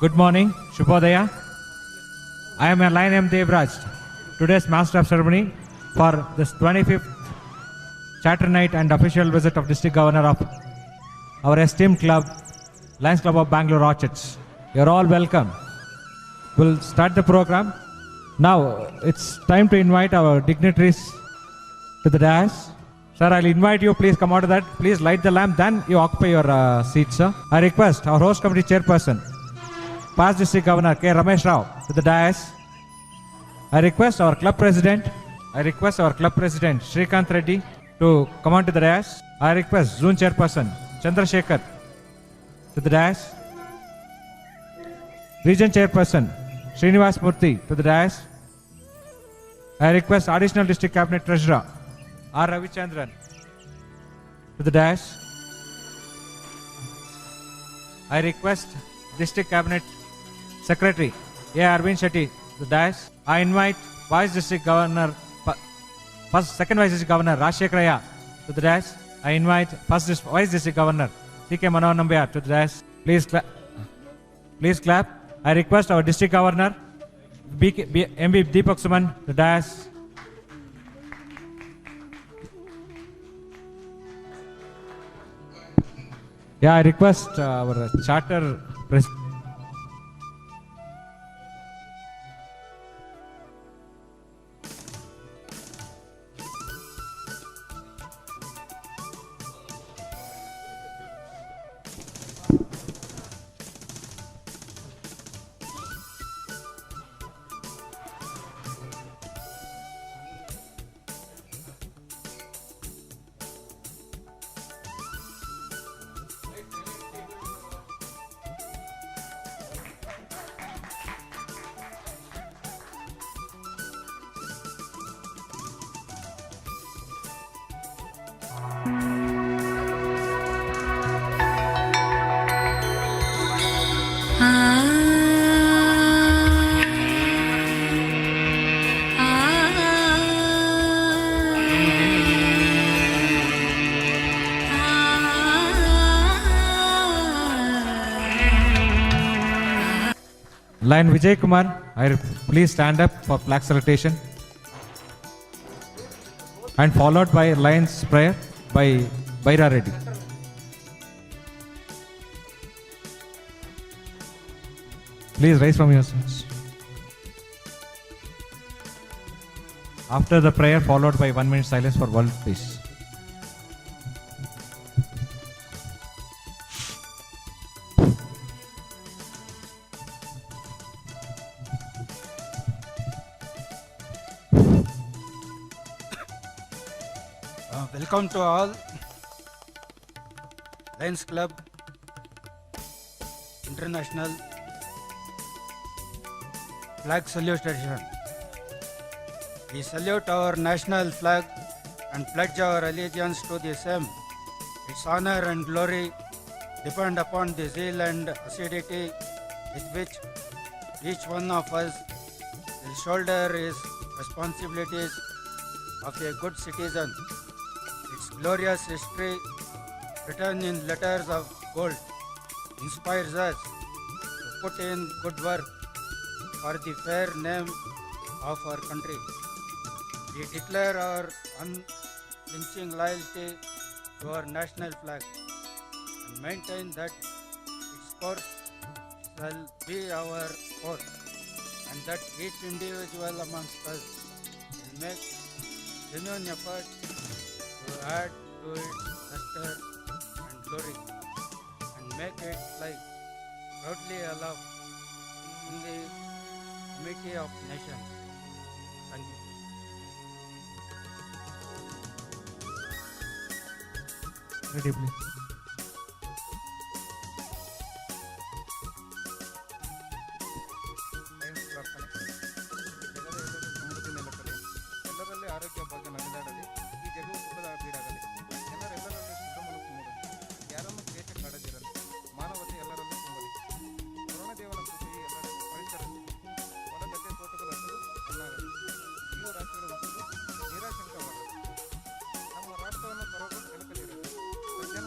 Good morning, Shubhodaya. I am Lion M. Devraj, today's Master of Ceremony for this 25th Charter Night and official visit of District Governor of our esteemed club, Lions Club of Bangalore Orchids. You're all welcome. We'll start the program. Now, it's time to invite our dignitaries to the dais. Sir, I'll invite you. Please come out of that. Please light the lamp. Then you occupy your seat, sir. I request our host committee chairperson, past District Governor K. Ramesh Rao, to the dais. I request our club president, Srikanth Reddy, to come on to the dais. I request Zone Chairperson Chandrasekhar to the dais. Region Chairperson Srinivas Murthy to the dais. I request Additional District Cabinet Treasurer R. Ravichandran to the dais. I request District Cabinet Secretary A. Arvind Shetty to the dais. I invite Vice District Governor, Second Vice District Governor Rajshekharaya to the dais. I invite Vice District Governor C.K. Manohar Nambiar to the dais. Please clap. I request our District Governor M.B. Deepak Suman to the dais. Yeah, I request our charter president. Lion Vijay Kumar, please stand up for flag salutation. And followed by Lion's prayer by Baira Reddy. Please rise from your seats. After the prayer, followed by 1 minute silence for world peace. Welcome to all. Lions Club International Flag Salutation. We salute our national flag and pledge our allegiance to the same. Its honor and glory depend upon the zeal and assiduity with which each one of us will shoulder his responsibilities of a good citizen. Its glorious history, written in letters of gold, inspires us to put in good work for the fair name of our country. We declare our unflinching loyalty to our national flag and maintain that its course shall be our course, and that each individual amongst us will make genuine effort to add to its luster and glory and make it fly proudly aloft in the committee of nations. Thank you. Ready, please. ಎಲ್ಲರಲ್ಲಿ ಆರೋಗ್ಯ ಭಾಗ್ಯ ನಲಿದಾಡಲಿ. ಈ ಜಗವು ಸುಖದ ಬೀಡಾಗಲಿ. ಎಲ್ಲರೆಲ್ಲರಲ್ಲಿ ಶುದ್ಧ ಮನಸ್ಸು ಮೂಡಲಿ. ಯಾರನ್ನು ದ್ವೇಷ ಕಾಡದಿರಲಿ. ಮಾನವತೆ ಎಲ್ಲರಲ್ಲೂ ತುಂಬಲಿ. ವರುಣದೇವನ ಕೃಪೆಯು ಎಲ್ಲರಿಗೂ ಪರಿಸರಲಿ. ಹೊಲ ಗದ್ದೆ ತೋಟಗಳ ಹಸಿರು ಹಣ್ಣಾಗಲಿ. ಜೀವ ರಾಶಿಗಳ ಉಸಿರು ನಿರಾಶಂಕವಾಗಲಿ. ನಮ್ಮ ರಾಷ್ಟ್ರವನ್ನು ಪರವಾಗಿ ಕೆಳಕಲಿರಲಿ. ಸಜ್ಜನ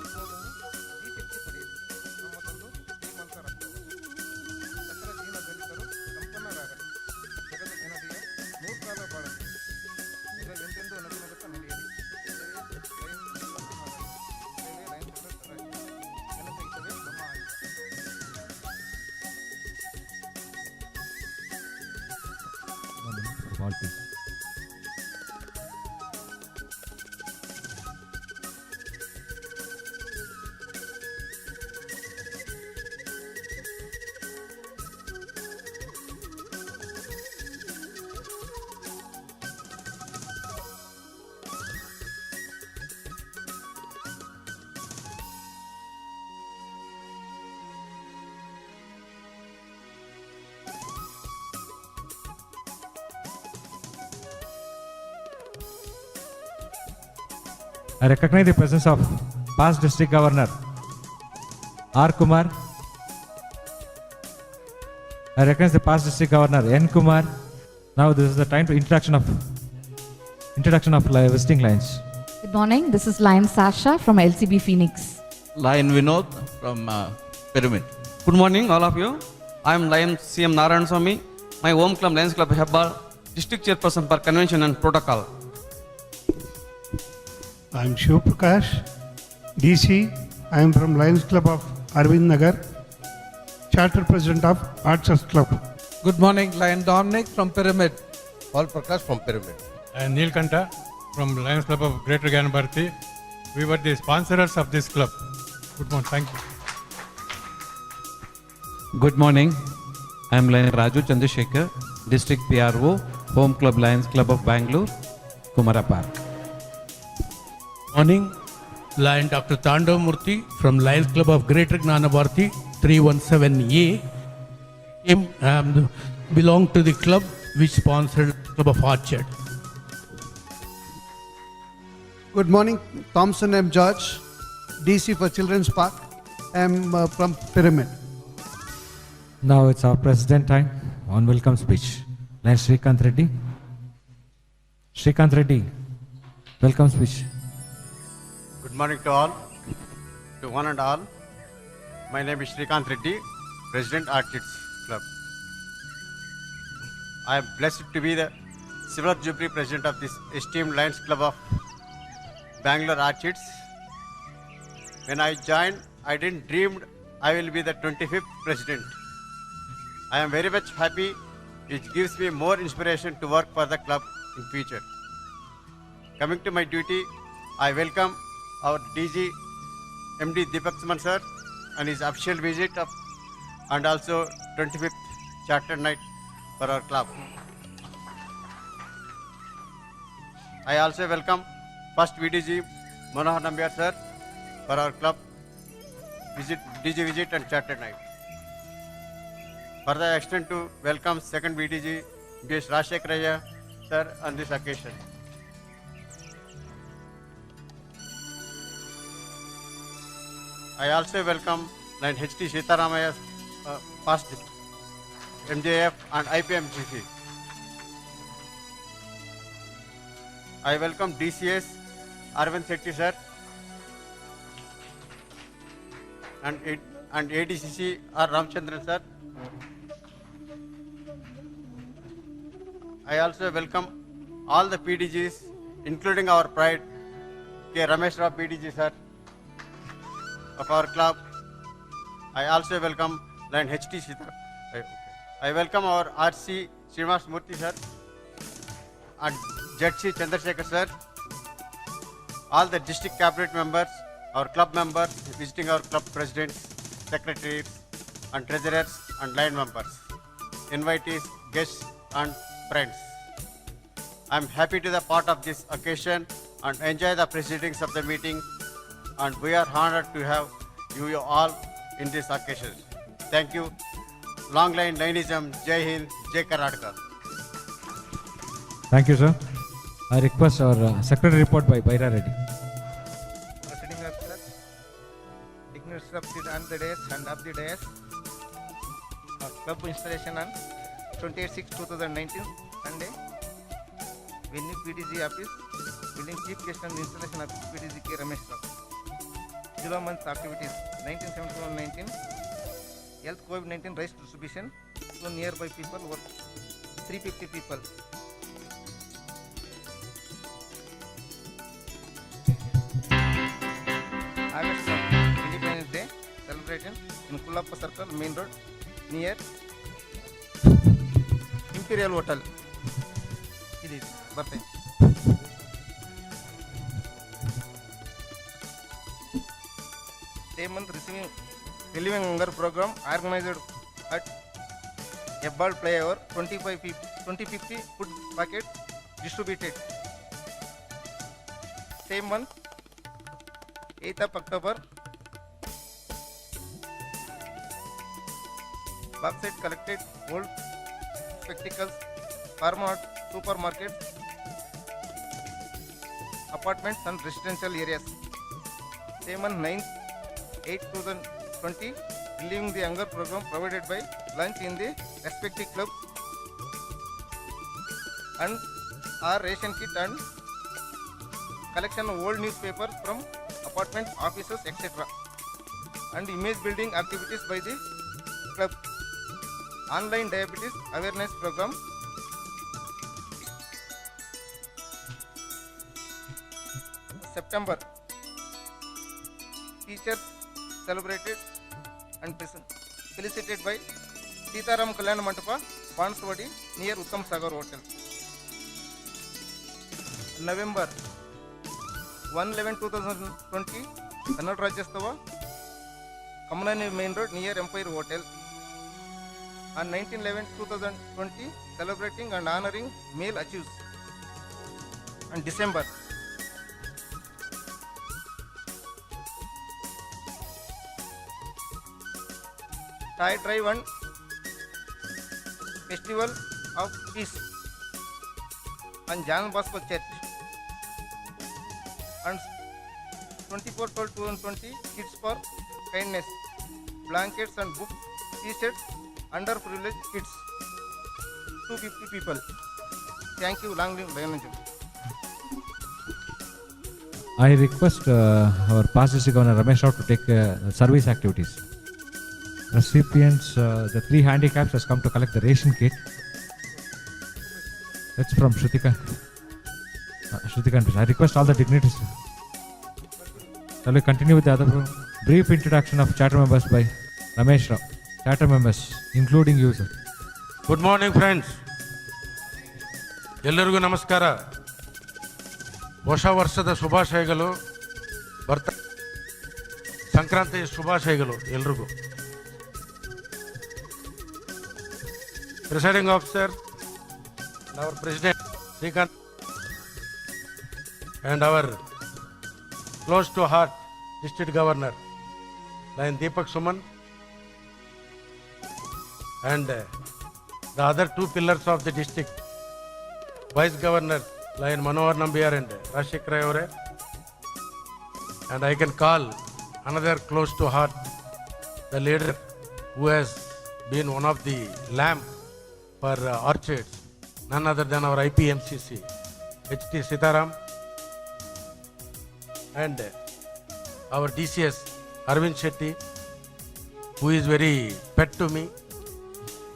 small piece. I recognize the presence of past District Governor R. Kumar. I recognize the past District Governor N. Kumar. Now this is the time to introduction of visiting lines. Good morning. This is Lion Sasha from LCB Phoenix. Lion Vinod from Pyramid. Good morning, all of you. I am Lion CM Narayan Swami. My home club, Lions Club Hebbal, District Chairperson for Convention and Protocol. I am Shiv Prakash, DC. I am from Lions Club of Arvind Nagar, Charter President of Archers Club. Good morning, Lion Dominic from Pyramid. Paul Prakash from Pyramid. And Neelkanta from Lions Club of Greater Ganabarthi. We were the sponsors of this club. Good morning, thank you. Good morning. I am Lion Raju Chandrasekhar, District PRO, Home Club Lions Club of Bangalore, Kumara Park. Morning, Lion Dr. Tandav Murthy from Lions Club of Greater Gnanabarthi, 317A. Belong to the club which sponsored Club of Orchard. Good morning, Thompson M. George, DC for Children's Park. I am from Pyramid. Now it's our president time on welcome speech. Lion Srikanth Reddy. Srikanth Reddy, welcome speech. Good morning to all, to one and all. My name is Srikanth Reddy, President Orchids Club. I am blessed to be the Silver Jubilee President of this esteemed Lions Club of Bangalore Orchids. When I joined, I didn't dream I will be the 25th President. I am very much happy, which gives me more inspiration to work for the club in future. Coming to my duty, I welcome our DG MD Deepak Suman sir and his official visit and also 25th Charter Night for our club. I also welcome first VDG Manohar Nambiar sir for our club DG visit and Charter Night. Further, I extend to welcome second VDG B.S. Rajshekhar sir on this occasion. I also welcome Lion H.T. Sitaramaya, past MJF and IPMGC. I welcome DCS Arvind Sethi sir and ADCC R. Ramchandran sir. I also welcome all the PDGs, including our pride, K. Ramesh Rao PDG sir of our club. I also welcome Lion H.T. Sita. I welcome our RC Srinivas Murthy sir and ZC Chandrasekhar sir, all the district cabinet members, our club members, visiting our club presidents, secretaries and treasurers and line members, invitees, guests and friends. I am happy to be part of this occasion and enjoy the proceedings of the meeting, and we are honored to have you all in this occasion. Thank you. Long line Lionism, Jai Hind, Jai Karnataka. Thank you, sir. I request our secretary report by Baira Reddy. Proceeding officer, dignitaries of the dais and of the dais, club installation on 28/6/2019 Sunday, venue PDG office, building chief guest and installation office PDG K. Ramesh Rao. July month activities 1971-19, health COVID-19 rice distribution to nearby people, work 350 people. August Independence Day celebration in Kulappa Circle, Main Road, near Imperial Hotel. ಬರ್ತೀನಿ. Same month relieving hunger program organized at Hebbal flyover, 2050 food packets distributed. Same month, 8th of October, box set collected old spectacles, supermarkets, apartments and residential areas. Same month, 9th, 8/2020, relieving the hunger program provided by lunch in the respective club and our ration kit and collection of old newspapers from apartment offices, etc. and image building activities by the club. Online diabetes awareness program. September, teachers celebrated and felicitated by Sitaram Kalyan Mandapa, Banswadi, near Uttam Sagar Hotel. November 1/11/2020, Kannada Rajyastava, Kamanani Main Road near Empire Hotel. On 19/11/2020, celebrating and honoring male achieves. And December, Tie Drive and Festival of Peace and Jan Bosco Church. And 24/12/2020, Kids for Kindness, blankets and books, T-shirts, underprivileged kids, 250 people. Thank you, long live Lion. I request our past district governor Ramesh Rao to take service activities. Recipients, the 3 handicaps has come to collect the ration kit. That's from Shrutika. I request all the dignitaries. Shall we continue with the other program? Brief introduction of charter members by Ramesh Rao. Charter members, including you, sir. Good morning, friends. ಎಲ್ಲರಿಗೂ ನಮಸ್ಕಾರ. ಹೊಸ ವರ್ಷದ ಶುಭಾಶಯಗಳು. ಸಂಕ್ರಾಂತಿಯ ಶುಭಾಶಯಗಳು ಎಲ್ರಿಗೂ. Presiding officer, our president Srikanth, and our close to heart district governor Lion Deepak Suman, and the other 2 pillars of the district, vice governor Lion Manohar Nambiar and Rashik Rayore, and I can call another close to heart, the leader who has been one of the lamp for orchards, none other than our IPMCC, H.T. Sitaram, and our DCS Arvind Shetty, who is very pet to me.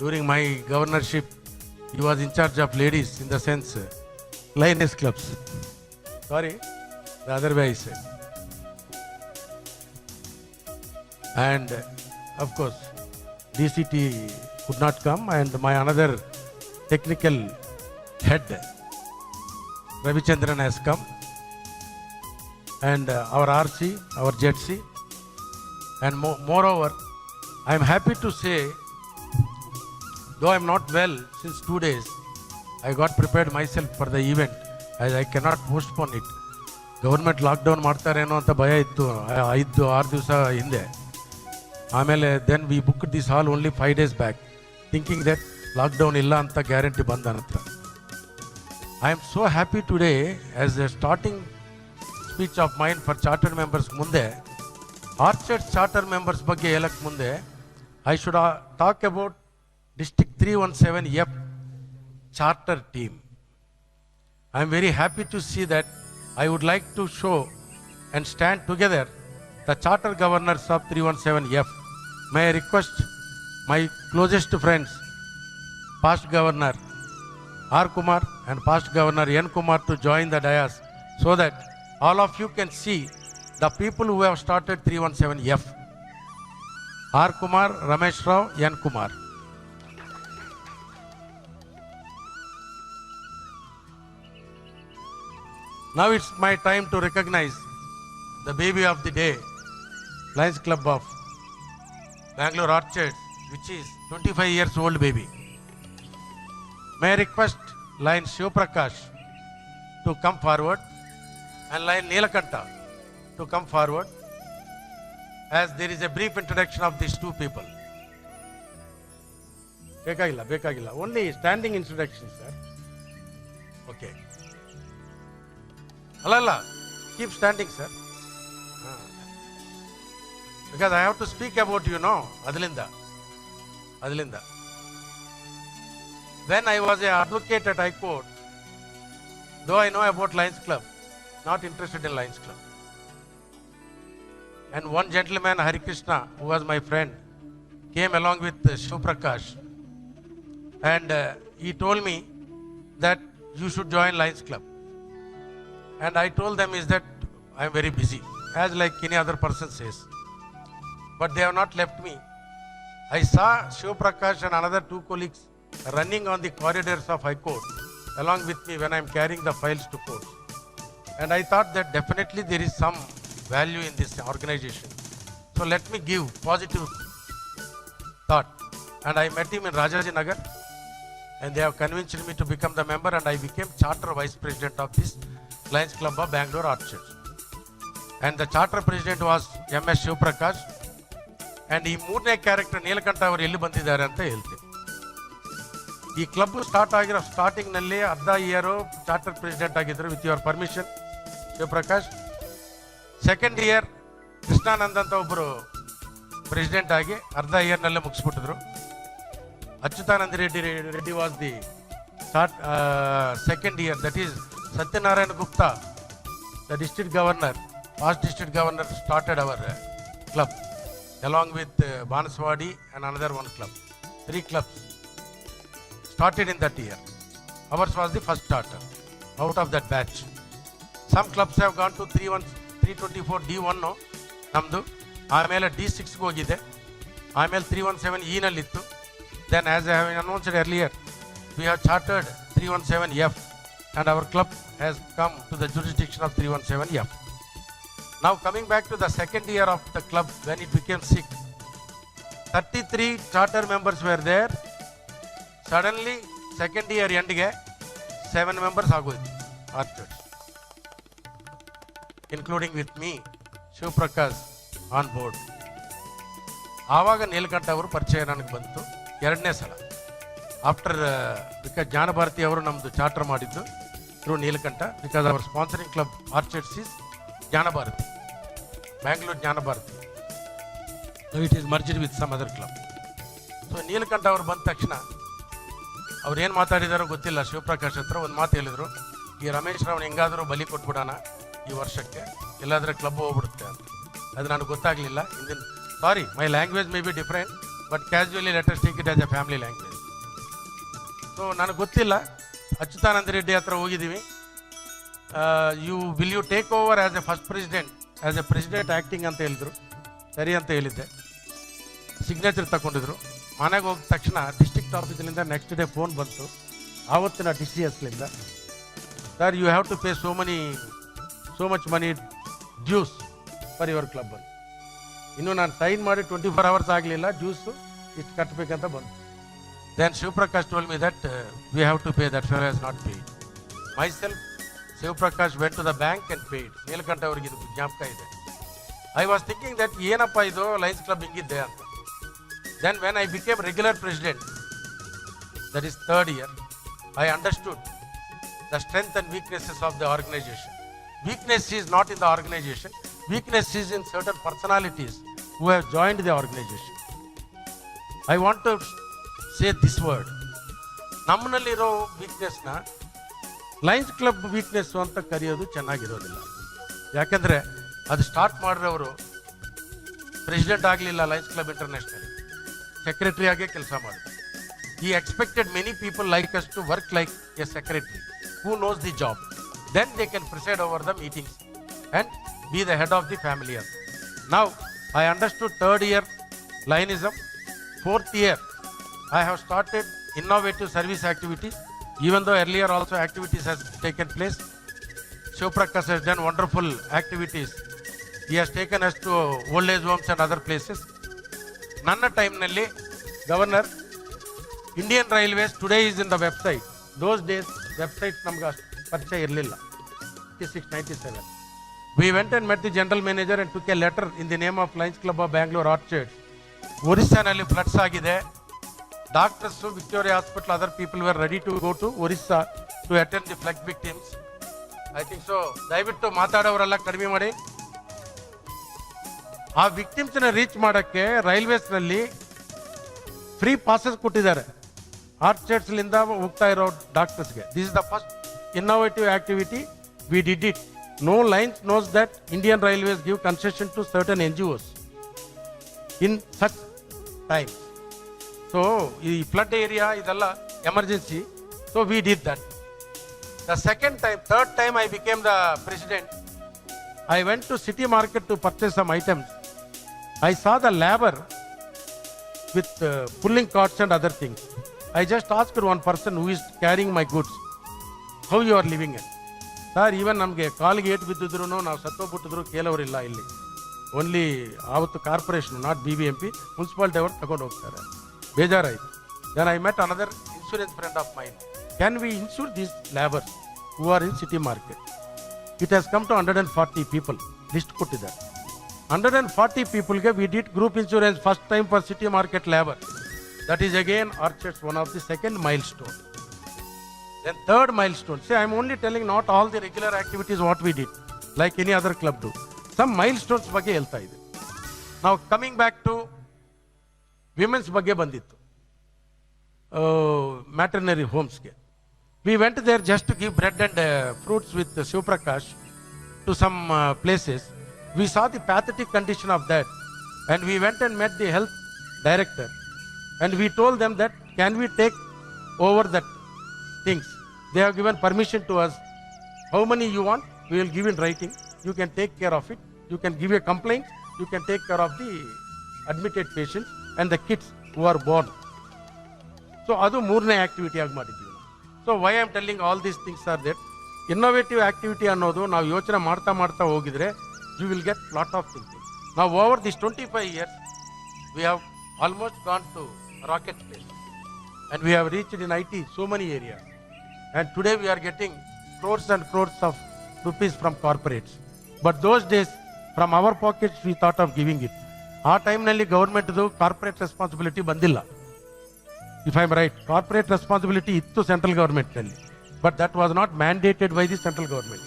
During my governorship, he was in charge of ladies, in the sense lioness clubs. Sorry, the other way I said. And of course, DCT could not come, and my another technical head, Ravichandran, has come, and our RC, our ZC, and moreover, I am happy to say, though I am not well since 2 days, I got prepared myself for the event, as I cannot postpone it. Government lockdown ಮಾಡ್ತಾರೇನೋ ಅಂತ ಭಯ ಇತ್ತು 5-6 ದಿವಸ ಹಿಂದೆ. ಆಮೇಲೆ then we booked this hall only 5 days back, thinking that lockdown ಇಲ್ಲ ಅಂತ guarantee ಬಂದ ನಂತರ. I am so happy today, as a starting speech of mine for charter members ಮುಂದೆ, Orchard charter members ಬಗ್ಗೆ ಹೇಳಕ್ಕೆ ಮುಂದೆ, I should talk about District 317F charter team. I am very happy to see that. I would like to show and stand together the charter governors of 317F. May I request my closest friends, past governor R. Kumar and past governor N. Kumar, to join the dais so that all of you can see the people who have started 317F. R. Kumar, Ramesh Rao, N. Kumar. Now it's my time to recognize the baby of the day, Lions Club of Bangalore Orchards, which is 25 years old baby. May I request Lion Shiv Prakash to come forward and Lion Neelakanta to come forward, as there is a brief introduction of these two people. Bekagilla. Only standing introduction, sir. Okay. Alala, keep standing, sir. Because I have to speak about you now, Adilinda. When I was an advocate at High Court, though I know about Lions Club, not interested in Lions Club. And one gentleman, Hari Krishna, who was my friend, came along with Shiv Prakash, and he told me that you should join Lions Club. And I told them is that I am very busy, as like any other person says. But they have not left me. I saw Shiv Prakash and another two colleagues running on the corridors of High Court along with me when I am carrying the files to court. And I thought that definitely there is some value in this organization. So let me give positive thought. And I met him in Rajaji Nagar, and they have convinced me to become the member, and I became charter vice president of this Lions Club of Bangalore Orchards. And the charter president was MS Shiv Prakash, and ಈ ಮೂರನೇ character Neelakantha ಅವರು ಎಲ್ಲಿ ಬಂದಿದ್ದಾರೆ ಅಂತ ಹೇಳ್ತೀನಿ. ಈ club ಸ್ಟಾರ್ಟಿಂಗ್ನಲ್ಲಿ ಅರ್ಧ ಇಯರು ಚಾರ್ಟರ್ ಪ್ರೆಸಿಡೆಂಟ್ ಆಗಿದ್ದರು with your permission Shivaprakash. Second year Krishnanand ಅಂತ ಒಬ್ಬರು ಪ್ರೆಸಿಡೆಂಟ್ ಆಗಿ ಅರ್ಧ ಇಯರ್ನಲ್ಲೇ ಮುಗಿಸ್ಬಿಟ್ಟಿದ್ರು. Achyutananda Reddy was the second year. That is Satyanarayana Gupta, the district governor, past district governor, started our club along with Banaswadi and another one club. 3 clubs started in that year. Ours was the first charter out of that batch. Some clubs have gone to 324 D1 no namdu, ಆಮೇಲೆ D6 ಗೆ ಹೋಗಿದೆ, ಆಮೇಲೆ 317 E ನಲ್ಲಿತ್ತು. Then as I have announced earlier, we have chartered 317F, and our club has come to the jurisdiction of 317F. Now coming back to the second year of the club, when it became sick, 33 charter members were there. Suddenly second year end ge 7 members ಆಗೋಯ್ತು Orchards, including with me, Shiv Prakash on board. ಆವಾಗ ನೀಲಕಂಠ ಅವರು ಪರಿಚಯ ನನಗೆ ಬಂತು ಎರಡನೇ ಸಲ. After because Jnanabharathi ಅವರು ನಮ್ಮದು ಚಾರ್ಟರ್ ಮಾಡಿದ್ದು through Neelakantha, because our sponsoring club orchards is Jnanabharathi, Bangalore Jnanabharathi. It is merged with some other club. So Neelakantha ಅವರು ಬಂದ ತಕ್ಷಣ ಅವ್ರು ಏನು ಮಾತಾಡಿದಾರೋ ಗೊತ್ತಿಲ್ಲ, ಶಿವಪ್ರಕಾಶ್ ಹತ್ರ ಒಂದು ಮಾತು ಹೇಳಿದರು, ಈ ರಮೇಶ್ ರಾವ್ನ ಹೆಂಗಾದರೂ ಬಲಿ ಕೊಟ್ಬಿಡೋಣ ಈ ವರ್ಷಕ್ಕೆ, ಎಲ್ಲಾದರೂ ಕ್ಲಬ್ ಹೋಗ್ಬಿಡುತ್ತೆ ಅಂತ. ಅದು ನನಗೆ ಗೊತ್ತಾಗಲಿಲ್ಲ. ಇಂದಿನ sorry, my language may be different, but casually let us take it as a family language. So ನನಗೆ ಗೊತ್ತಿಲ್ಲ. ಅಚ್ಯುತಾನಂದ ರೆಡ್ಡಿ ಹತ್ರ ಹೋಗಿದ್ದೀವಿ. Will you take over as a first president, as a president acting ಅಂತ ಹೇಳಿದ್ರು. ಸರಿ ಅಂತ ಹೇಳಿದ್ದೆ. ಸಿಗ್ನೇಚರ್ ತಗೊಂಡಿದ್ರು. ಮನೆಗೆ ಹೋಗಿದ ತಕ್ಷಣ ಡಿಸ್ಟ್ರಿಕ್ಟ್ ಆಫೀಸಿನಿಂದ ನೆಕ್ಸ್ಟ್ ಡೇ ಫೋನ್ ಬಂತು, ಆವತ್ತಿನ DCSಲಿಂದ, sir you have to pay so much money dues for your club ಅಂತ. ಇನ್ನೂ ನಾನು ಸೈನ್ ಮಾಡಿ 24 hours ಆಗಲಿಲ್ಲ, ಡ್ಯೂಸು ಇಷ್ಟು ಕಟ್ಟಬೇಕಂತ ಬಂತು. Then Shiv Prakash told me that we have to pay, that fellow has not paid. Myself, Shiv Prakash went to the bank and paid. Neelakantha ಅವರಿಗೆ ಇದು ಜ್ಞಾಪಕ ಇದೆ. I was thinking that ಏನಪ್ಪ ಇದು ಲಯನ್ಸ್ ಕ್ಲಬ್ ಹಿಂಗಿದ್ದೆ ಅಂತ. Then when I became regular president, that is third year, I understood the strength and weaknesses of the organization. Weakness is not in the organization. Weakness is in certain personalities who have joined the organization. I want to say this word. ನಮ್ಮನಲ್ಲಿರೋ ವೀಕ್ನೆಸ್ನ Lions club weakness ಅಂತ ಕರೆಯೋದು ಚೆನ್ನಾಗಿರೋದಿಲ್ಲ. ಯಾಕೆಂದರೆ ಅದು start ಮಾಡಿರೋರು president ಆಗಲಿಲ್ಲ Lions club international, secretary ಆಗೇ ಕೆಲಸ ಮಾಡಿದ್ರು. ಈ expected many people like us to work like a secretary who knows the job. Then they can preside over the meetings and be the head of the family. Now I understood third year Lionism. Fourth year I have started innovative service activities, even though earlier also activities has taken place. Shiv Prakash has done wonderful activities. He has taken us to old age homes and other places. ನನ್ನ ಟೈಮ್ನಲ್ಲಿ governor Indian railways today is in the website. Those days website ನಮ್ಗೆ ಅಷ್ಟು ಪರಿಚಯ ಇರಲಿಲ್ಲ. 96-97. We went and met the general manager and took a letter in the name of Lions Club of Bangalore Orchards. ಒರಿಸ್ಸಾನಲ್ಲಿ floods ಆಗಿದೆ. Doctors Victoria hospital other people were ready to go to Orissa to attend the flood victims. I think so ದಯವಿಟ್ಟು ಮಾತಾಡೋರೆಲ್ಲ ಕಡಿಮೆ ಮಾಡಿ. ಆ ವಿಕ್ಟಿಮ್ಸ್ನ reach ಮಾಡೋಕ್ಕೆ ರೈಲ್ವೇಸ್ನಲ್ಲಿ free passes ಕೊಟ್ಟಿದ್ದಾರೆ ಆರ್ಚರ್ಡ್ಸ್ಲಿಂದ ಹೋಗ್ತಾ ಇರೋ ಡಾಕ್ಟರ್ಸ್ಗೆ. This is the first innovative activity we did it. No Lions knows that Indian Railways give concession to certain NGOs in such times. So, ಈ ಫ್ಲಡ್ ಏರಿಯಾ ಇದೆಲ್ಲ emergency. So we did that. The third time I became the president, I went to city market to purchase some items. I saw the labor with pulling carts and other things. I just asked one person who is carrying my goods, how you are living it? Sir, even ನಮಗೆ ಕಾಲಿಗೆ ಏಟು ಬಿದ್ದಿದ್ರು ನಾವು ಸತ್ತೋಗ್ಬಿಟ್ಟಿದ್ರು ಕೇಳೋರಿಲ್ಲ ಇಲ್ಲಿ. Only ಆವತ್ತು corporation, not BBMP, municipality ಅವರು ತಗೊಂಡು ಹೋಗ್ತಾರೆ. ಬೇಜಾರಾಯಿತು. Then I met another insurance friend of mine. Can we insure these laborers who are in city market? It has come to 140 people. List ಕೊಟ್ಟಿದ್ದಾರೆ. 140 people we did group insurance first time for city market labor. That is again Orchards, one of the second milestone. Then third milestone. See, I am only telling not all the regular activities what we did, like any other club do. Some milestones ಬಗ್ಗೆ ಹೇಳ್ತಾ ಇದೆ. Now coming back to women's ಬಗ್ಗೆ ಬಂದಿತ್ತು. Maternary homes. We went there just to give bread and fruits with Shiv Prakash to some places. We saw the pathetic condition of that, and we went and met the health director, and we told them that can we take over that things. They have given permission to us. How many you want, we will give in writing. You can take care of it. You can give a complaint. You can take care of the admitted patients and the kids who are born. So adu moorne activity ಆಗಿ ಮಾಡಿದ್ವಿ. So why I am telling all these things are that innovative activity ಅನ್ನೋದು ನಾವು ಯೋಚನೆ ಮಾಡ್ತಾ ಹೋಗಿದ್ರೆ you will get lot of thinking. Now over these 25 years we have almost gone to rocket space, and we have reached in IT so many areas, and today we are getting crores and crores of rupees from corporates. But those days from our pockets we thought of giving it. ಆ ಟೈಮ್ನಲ್ಲಿ ಗೌರ್ಮೆಂಟ್ದು corporate responsibility ಬಂದಿಲ್ಲ. If I am right, corporate responsibility ittu central government nalli, but that was not mandated by the central government.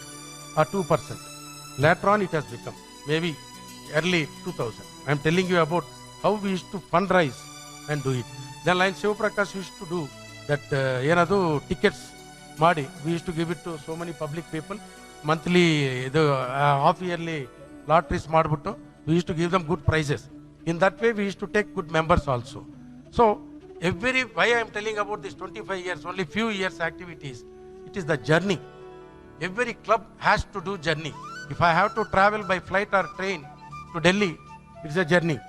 2%. Later on it has become, maybe early 2000. I am telling you about how we used to fundraise and do it. Then line Shiv Prakash used to do that ಏನದು tickets ಮಾಡಿ, we used to give it to so many public people. Monthly ಇದು half yearly lotteries ಮಾಡಿಬಿಟ್ಟು we used to give them good prizes. In that way we used to take good members also. So why I am telling about this 25 years, only few years activities, it is the journey. Every club has to do journey. If I have to travel by flight or train to Delhi, it's a journey.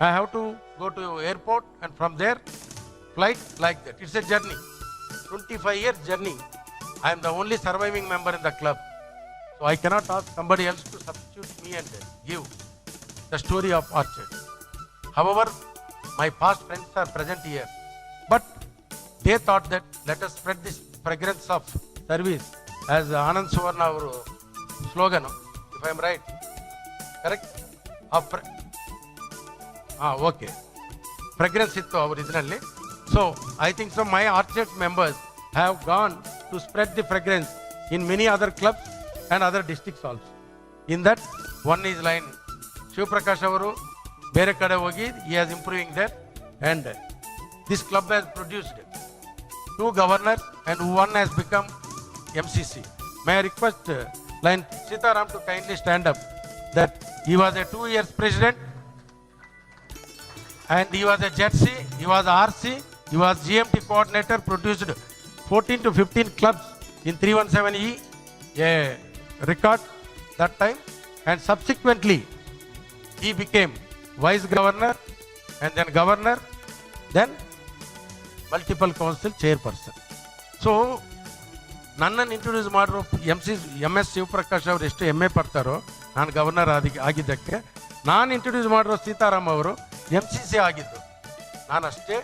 I have to go to airport and from there flight like that. It's a journey. 25 years journey. I am the only surviving member in the club. So I cannot ask somebody else to substitute me and give the story of Orchard. However, my past friends are present here, but they thought that let us spread this fragrance of service, as Anand Suvarna our slogan, if I am right, correct? Okay. Fragrance ittu originally. So I think so my Orchard members have gone to spread the fragrance in many other clubs and other districts also. In that, one is line Shiv Prakash avaru ಬೇರೆ ಕಡೆ ಹೋಗಿ he is improving there, and this club has produced 2 governors and one has become MCC. May I request line Sitaram to kindly stand up, that he was a 2 years president, and he was a JC, he was RC, he was GMT coordinator, produced 14 to 15 clubs in 317E, a record that time, and subsequently he became vice governor and then governor, then multiple council chairperson. So ನನ್ನನ್ನು introduce ಮಾಡಿರೋ MS Shivaprakash ಅವರು ಎಷ್ಟು ಹೆಮ್ಮೆ ಪಡ್ತಾರೋ ನಾನು governor ಆಗಿದ್ದಕ್ಕೆ. ನಾನು introduce ಮಾಡಿರೋ ಸೀತಾರಾಮ್ ಅವರು MCC ಆಗಿದ್ದು, ನಾನು ಅಷ್ಟೇ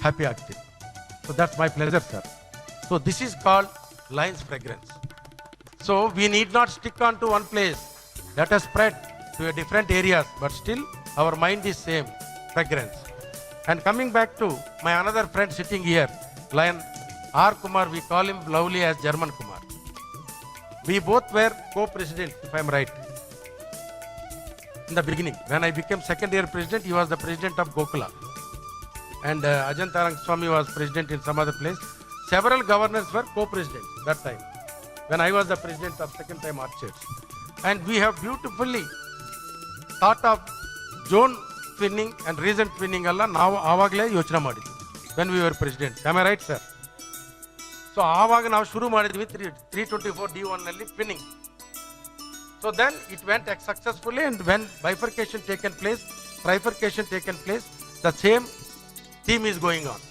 ಹ್ಯಾಪಿ ಆಗ್ತೀನಿ. So that's my pleasure sir. So this is called Lions Fragrance. So we need not stick on to one place. Let us spread to a different areas, but still our mind is same, fragrance. And coming back to my another friend sitting here, Lion R. Kumar, we call him lovely as German Kumar. We both were co-presidents, if I am right, in the beginning. When I became second year president, he was the president of Gokula. And Ajantarang Swami was president in some other place. Several governors were co-presidents that time, when I was the president of second time Archers. And we have beautifully thought of zone twinning and region twinning ಎಲ್ಲ ನಾವು ಆವಾಗಲೇ ಯೋಚನೆ ಮಾಡಿದ್ವಿ when we were president. Am I right, sir? So ಆವಾಗ ನಾವು ಶುರು ಮಾಡಿದ್ವಿ 324 D1 ನಲ್ಲಿ twinning. So then it went successfully, and when bifurcation taken place, trifurcation taken place, the same theme is going on.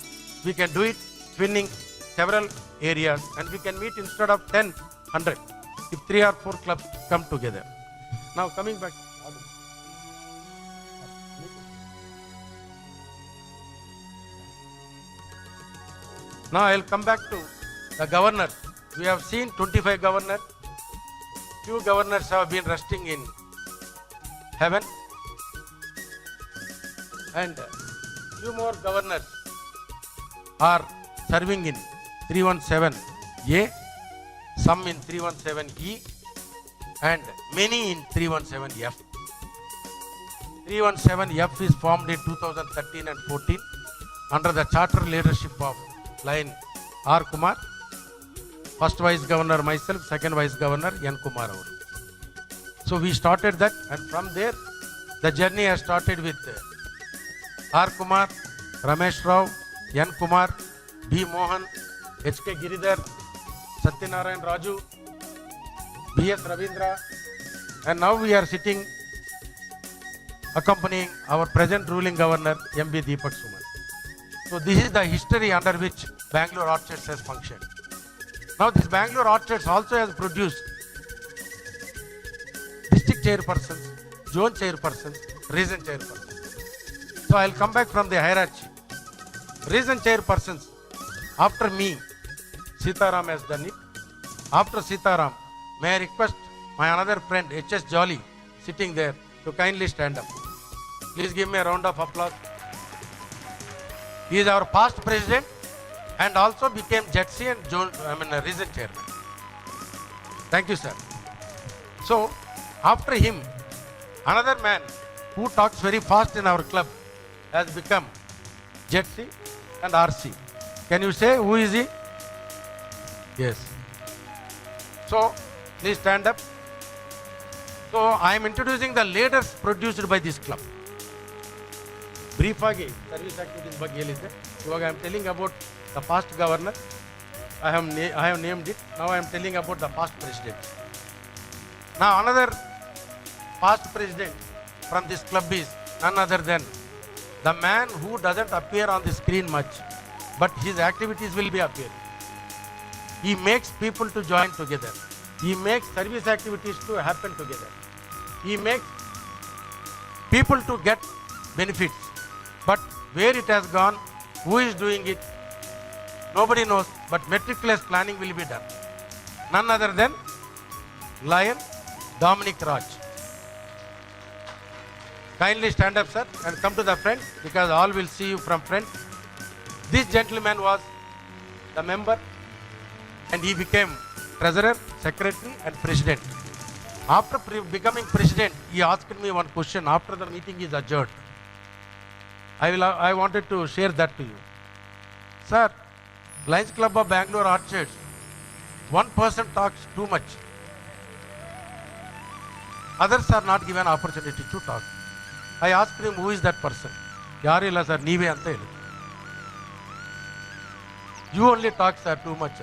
We can do it twinning several areas, and we can meet instead of 10, 100 if 3 or 4 clubs come together. Now coming back, now I'll come back to the governors. We have seen 25 governors. Few governors have been resting in heaven, and few more governors are serving in 317A, some in 317E, and many in 317F. 317F is formed in 2013 and 14 under the charter leadership of Lion R. Kumar, first vice governor myself, second vice governor N. Kumar. So we started that, and from there the journey has started with R. Kumar, Ramesh Rao, N. Kumar, B. Mohan, H.K. Giridhar, Satyanarayan Raju, B.S. Ravindra, and now we are sitting accompanying our present ruling governor M.B. Deepak Suman. So this is the history under which Bangalore Orchards has functioned. Now this Bangalore Orchards also has produced district chairpersons, zone chairpersons, region chairpersons. So I'll come back from the hierarchy. Region chairpersons, after me, Sitaram has done it. After Sitaram, may I request my another friend H.S. Jolly sitting there to kindly stand up. Please give me a round of applause. He is our past president and also became JETC and region chairman. Thank you, sir. So, after him, another man who talks very fast in our club has become JETC and RC. Can you say who is he? Yes. So, please stand up. So, I am introducing the leaders produced by this club. Brief ಆಗಿ service activities ಬಗ್ಗೆ ಹೇಳಿದ್ದೆ. ಇವಾಗ I am telling about the past governor. I have named it. Now I am telling about the past president. Now another past president from this club is none other than the man who doesn't appear on the screen much, but his activities will be appearing. He makes people to join together. He makes service activities to happen together. He makes people to get benefits. But where it has gone, who is doing it, nobody knows, but meticulous planning will be done. None other than Lion Dominic Raj. Kindly stand up, sir, and come to the front, because all will see you from front. This gentleman was the member, and he became treasurer, secretary, and president. After becoming president, he asked me one question after the meeting is adjourned. I wanted to share that to you. Sir, Lions Club of Bangalore Orchards, one person talks too much. Others are not given opportunity to talk. I asked him, who is that person? Yarilla sir, neeve anta helu. You only talk, sir, too much.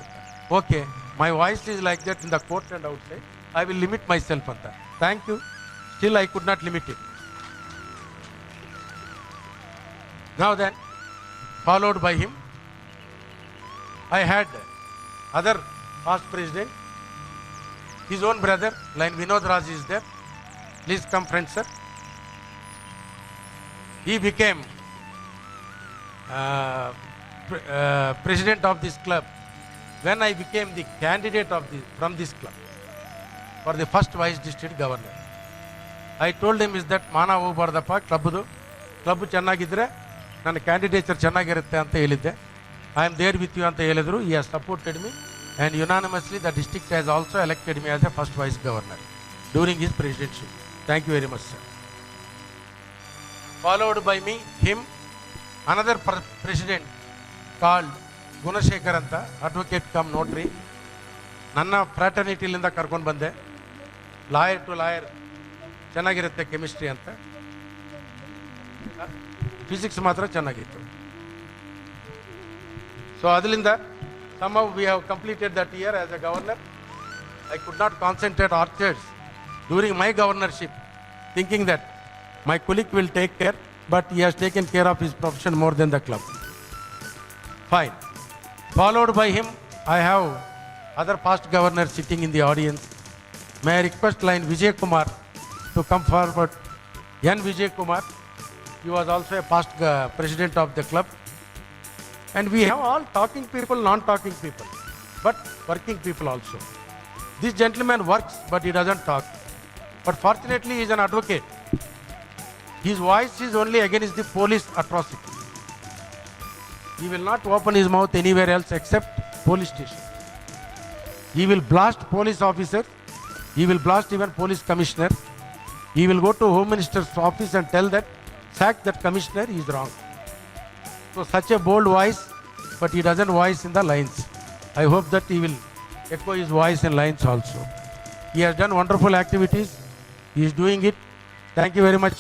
Okay, my voice is like that in the court and outside. I will limit myself on that. Thank you. Still I could not limit it. Now then, followed by him, I had other past president. His own brother, Lion Vinod Raj, is there. Please come, friends, sir. He became president of this club when I became the candidate from this club for the first vice district governor. I told him is that ಮಾನ ಹೋಗಬಾರ್ದಪ್ಪ club ಚೆನ್ನಾಗಿದ್ದರೆ ನನ್ನ candidature ಚೆನ್ನಾಗಿರುತ್ತೆ ಅಂತ ಹೇಳಿದ್ದೆ. I am there with you ಅಂತ ಹೇಳಿದ್ರು. He has supported me and unanimously the district has also elected me as a first vice governor during his presidency. Thank you very much, sir. Followed by me, him, another president called Gunashekar ಅಂತ, advocate come notary. ನನ್ನ ಫ್ರಾಟರ್ನಿಟಿಲಿಂದ ಕರ್ಕೊಂಡು ಬಂದೆ. Lawyer to lawyer ಚೆನ್ನಾಗಿರುತ್ತೆ chemistry ಅಂತ. Physics ಮಾತ್ರ ಚೆನ್ನಾಗಿತ್ತು. So ಅದರಿಂದ somehow we have completed that year as a governor. I could not concentrate orchards during my governorship, thinking that my colleague will take care, but he has taken care of his profession more than the club. Fine. Followed by him, I have other past governors sitting in the audience. May I request Lion Vijay Kumar to come forward. N. Vijay Kumar, he was also a past president of the club. And we have all talking people, non-talking people, but working people also. This gentleman works, but he doesn't talk. But fortunately, he is an advocate. His voice is only against the police atrocity. He will not open his mouth anywhere else except police station. He will blast police officers. He will blast even police commissioner. He will go to Home Minister's office and tell that sack that commissioner is wrong. So such a bold voice, but he doesn't voice in the lines. I hope that he will echo his voice in lines also. He has done wonderful activities. He is doing it. Thank you very much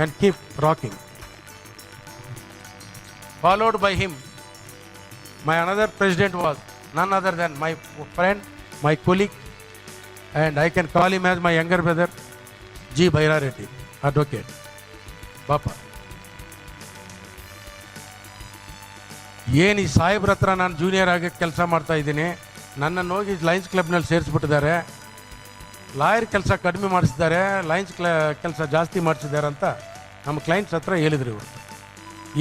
and keep rocking. Followed by him, my another president was none other than my friend, my colleague, and I can call him as my younger brother, G. Bhaira Reddy, advocate. Papa. ಏನು ಈ ಸಾಹೇಬ್ರ ಹತ್ರ ನಾನು junior ಆಗಿ ಕೆಲಸ ಮಾಡ್ತಾ ಇದ್ದೀನಿ, ನನ್ನನ್ನು ಹೋಗಿ ಲಯನ್ಸ್ ಕ್ಲಬ್ನಲ್ಲಿ ಸೇರಿಸ್ಬಿಟ್ಟಿದ್ದಾರೆ, ಲಾಯರ್ ಕೆಲಸ ಕಡಿಮೆ ಮಾಡಿಸಿದ್ದಾರೆ, ಲಯನ್ಸ್ ಕೆಲಸ ಜಾಸ್ತಿ ಮಾಡಿಸಿದ್ದಾರೆ ಅಂತ ನಮ್ಮ ಕ್ಲೈಂಟ್ಸ್ ಹತ್ರ ಹೇಳಿದ್ರು ಇವರು.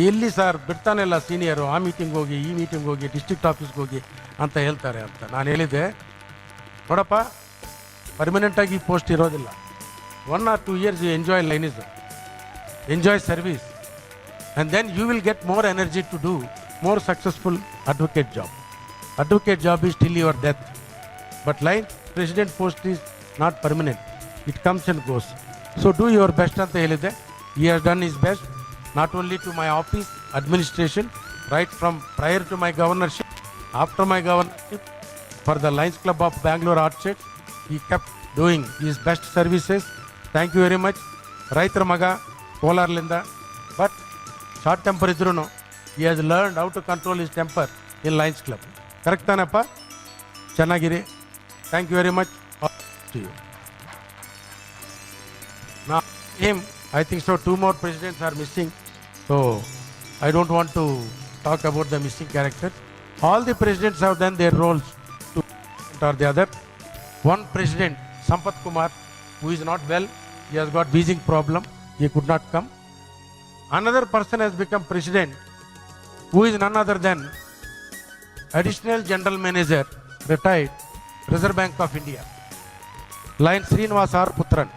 ಎಲ್ಲಿ ಸರ್ ಬಿಡ್ತಾನೆ ಇಲ್ಲ ಸೀನಿಯರು, ಆ ಮೀಟಿಂಗ್ ಹೋಗಿ ಈ ಮೀಟಿಂಗ್ ಹೋಗಿ ಡಿಸ್ಟ್ರಿಕ್ಟ್ ಆಫೀಸ್ಗೆ ಹೋಗಿ ಅಂತ ಹೇಳ್ತಾರೆ ಅಂತ. ನಾನು ಹೇಳಿದ್ದೆ, ನೋಡಪ್ಪ ಪರ್ಮನೆಂಟಾಗಿ ಈ ಪೋಸ್ಟ್ ಇರೋದಿಲ್ಲ. 1 or 2 years you enjoy ಲೈನಿಸಮ್, enjoy service, and then you will get more energy to do more successful advocate job. Advocate job is till your death, but line president post is not permanent. It comes and goes. So do your best anta helide. He has done his best not only to my office administration, right from prior to my governorship, after my governorship, for the Lions Club of Bangalore Orchards, he kept doing his best services. Thank you very much. Raitar maga Kolarlinda, but short temper idruno he has learned how to control his temper in Lions Club. Correct tanappa? Channagiri. Thank you very much to you. Now him, I think so 2 more presidents are missing, so I don't want to talk about the missing characters. All the presidents have done their roles to or the other. One president, Sampath Kumar, who is not well, he has got wheezing problem, he could not come. Another person has become president, who is none other than additional general manager, retired, Reserve Bank of India, Lion Srinivas R. Putran.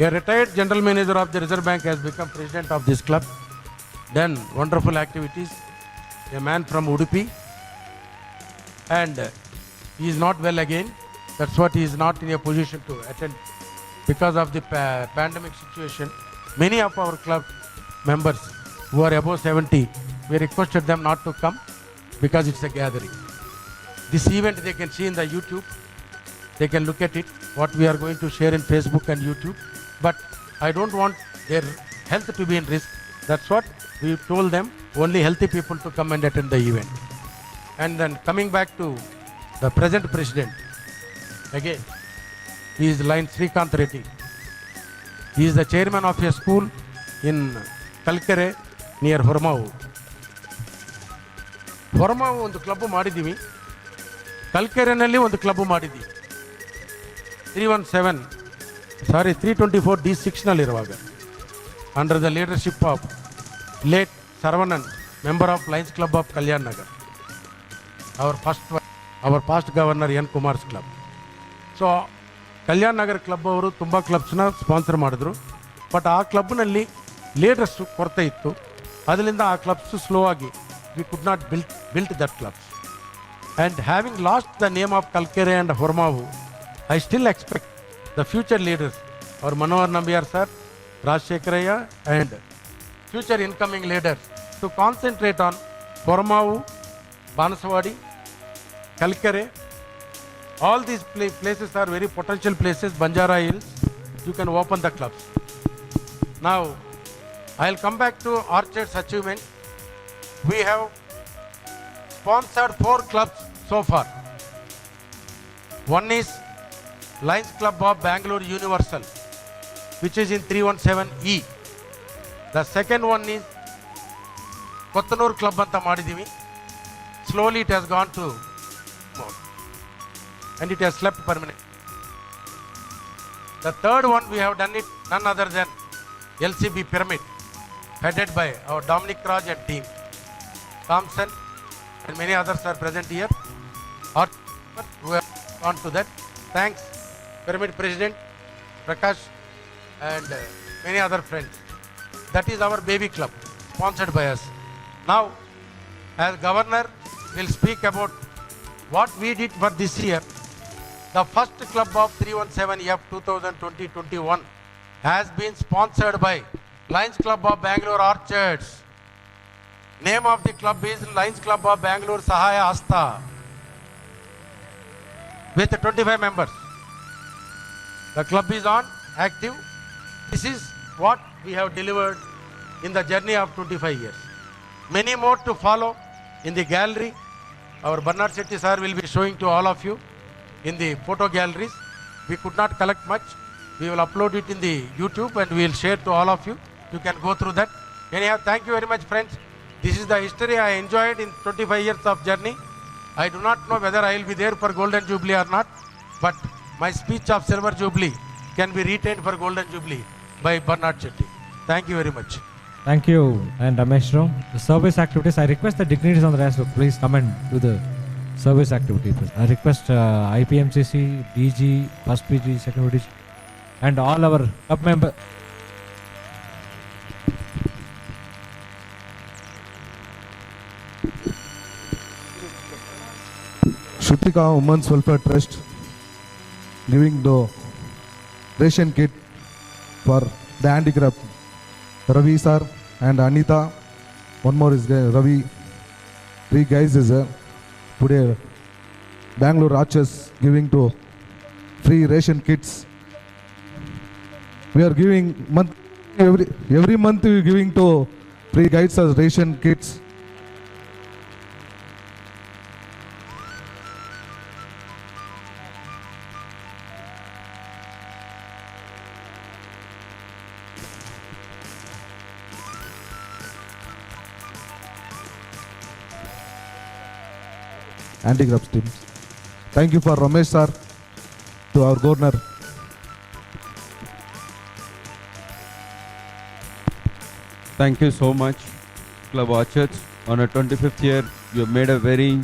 A retired general manager of the Reserve Bank has become president of this club, done wonderful activities. A man from Udupi, and he is not well again. That's what he is not in a position to attend because of the pandemic situation. Many of our club members who are above 70, we requested them not to come because it's a gathering. This event they can see in the YouTube. They can look at it, what we are going to share in Facebook and YouTube. But I don't want their health to be in risk. That's what we told them, only healthy people to come and attend the event. And then coming back to the present president, again, he is Lion Srikanth Reddy. He is the chairman of a school in Kalkere near Hormavu. Hormavu ಒಂದು club ಮಾಡಿದ್ದೀವಿ. ಕಲ್ಕೆರೆನಲ್ಲಿ ಒಂದು club ಮಾಡಿದ್ದೀವಿ 324 D6ನಲ್ಲಿರುವಾಗ under the leadership of late Saravanan member of Lions club of Kalyan Nagar our past governor N ಕುಮಾರ್ಸ್ ಕ್ಲಬ್. So Kalyan Nagar club ಅವರು ತುಂಬ ಕ್ಲಬ್ಸ್ನ ಸ್ಪಾನ್ಸರ್ ಮಾಡಿದ್ರು. ಬಟ್ ಆ ಕ್ಲಬ್ನಲ್ಲಿ ಲೀಡರ್ಸು ಕೊರತೆ ಇತ್ತು. ಅದರಿಂದ ಆ ಕ್ಲಬ್ಸು ಸ್ಲೋ ಆಗಿ we could not built that clubs. And having last the name of Kalkere and Horamavu, I still expect the future leaders, our Manohar Nambiar sir, Rajshekharaya, and future incoming leaders to concentrate on Hormavu, Banaswadi, Kalkare. All these places are very potential places. Banjara Hills, you can open the clubs. Now, I'll come back to Orchard's achievement. We have sponsored 4 clubs so far. One is Lions Club of Bangalore Universal, which is in 317E. The second one is Kottanur Club anta ಮಾಡಿದೀವಿ. Slowly it has gone to more and it has slept permanent. The third one we have done it none other than LCB Pyramid, headed by our Dominic Raj and team. Thompson and many others are present here. Or who have gone to that. Thanks Pyramid President Prakash and many other friends. That is our baby club, sponsored by us. Now, as Governor will speak about what we did for this year. The first club of 317F 2020-21 has been sponsored by Lions Club of Bangalore Orchards. Name of the club is Lions Club of Bangalore Sahaya Hasta, with 25 members. The club is on, active. This is what we have delivered in the journey of 25 years. Many more to follow in the gallery. Our Bernard Shetty sir will be showing to all of you in the photo galleries. We could not collect much. We will upload it in the YouTube and we will share to all of you. You can go through that. Anyhow, thank you very much, friends. This is the history I enjoyed in 25 years of journey. I do not know whether I will be there for Golden Jubilee or not, but my speech of Silver Jubilee can be retained for Golden Jubilee by Bernard Shetty. Thank you very much. Thank you, and Ramesh Rao. The service activities, I request the dignitaries on the rest to please come and do the service activities. I request IPMCC, DG, first PG, second PG, and all our club members. Shrutika Women's Welfare Trust giving the ration kit for the handicraft. Ravi sir and Anita, one more is Ravi. 3 guys is today Bangalore Archers giving to free ration kits. We are giving every month we are giving to free guides as ration kits. Anti-graft teams. Thank you for Ramesh sir, to our governor. Thank you so much, Club Orchards. On a 25th year, you have made a very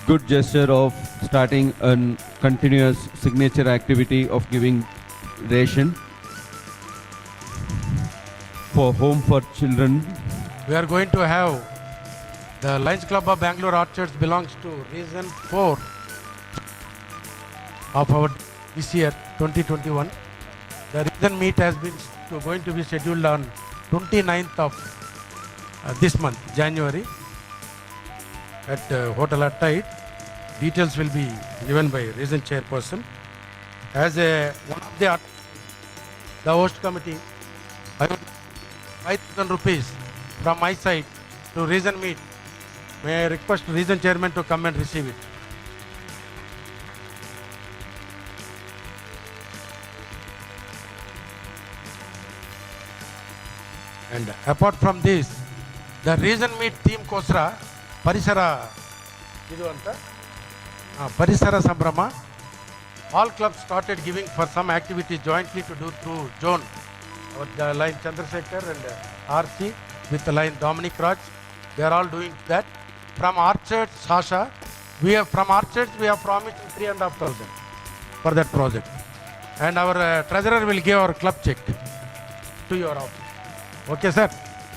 good gesture of starting a continuous signature activity of giving ration for home for children. We are going to have the Lions Club of Bangalore Orchards belongs to Region 4 of our this year 2021. The region meet has been going to be scheduled on 29th of this month, January, at Hotel Attite. Details will be given by region chairperson. As one of the host committee, I would 5,000 rupees from my side to region meet. May I request region chairman to come and receive it. And apart from this, the region meet theme Kosra Parisara idu anta Parisara Sambrama. All clubs started giving for some activity jointly to do through Zone. Our line Chandrasekhar and RC with the line Dominic Raj. They are all doing that. From Orchards, Sasha, we have promised 3,500 for that project. And our treasurer will give our club check to your office. Okay, sir.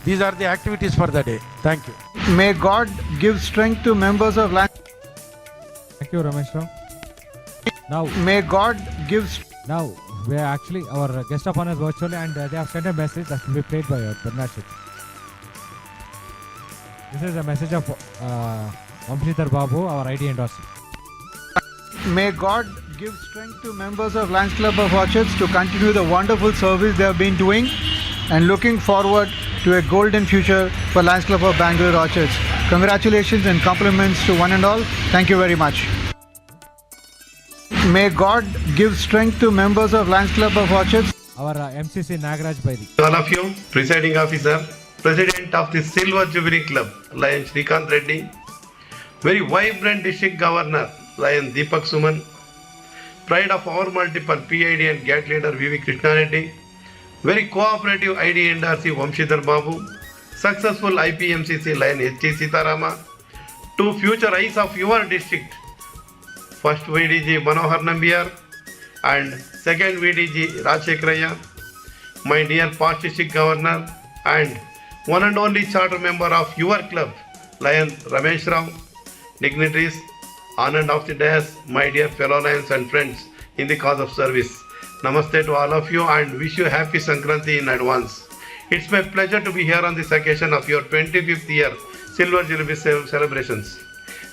These are the activities for the day. Thank you. May God give strength to members of Lions. Thank you, Ramesh Rao. Now, May God give now we are actually our guest of honor virtually, and they have sent a message that will be played by our partnership. This is a message of Vamshidhar Babu, our ID endorser. May God give strength to members of Lions Club of Orchards to continue the wonderful service they have been doing, and looking forward to a golden future for Lions Club of Bangalore Orchards. Congratulations and compliments to one and all. Thank you very much. May God give strength to members of Lions Club of Orchards. Our MCC Nagaraj Baidi. All of you, presiding officer, president of the Silver Jubilee Club, Lion Srikanth Reddy, very vibrant district governor, Lion Deepak Suman, pride of our multiple PID and GAT leader VV Krishna Reddy, very cooperative ID NRC Vamshidhar Babu, successful IPMCC Lion HG Sitarama, two future eyes of your district, first VDG Manohar Nambiar and second VDG Rajshekaraya, my dear past district governor and one and only charter member of your club, Lion Ramesh Rao, dignitaries, honored of the dais, my dear fellow Lions and friends in the cause of service. Namaste to all of you and wish you happy Sankranti in advance. It's my pleasure to be here on this occasion of your 25th year Silver Jubilee celebrations.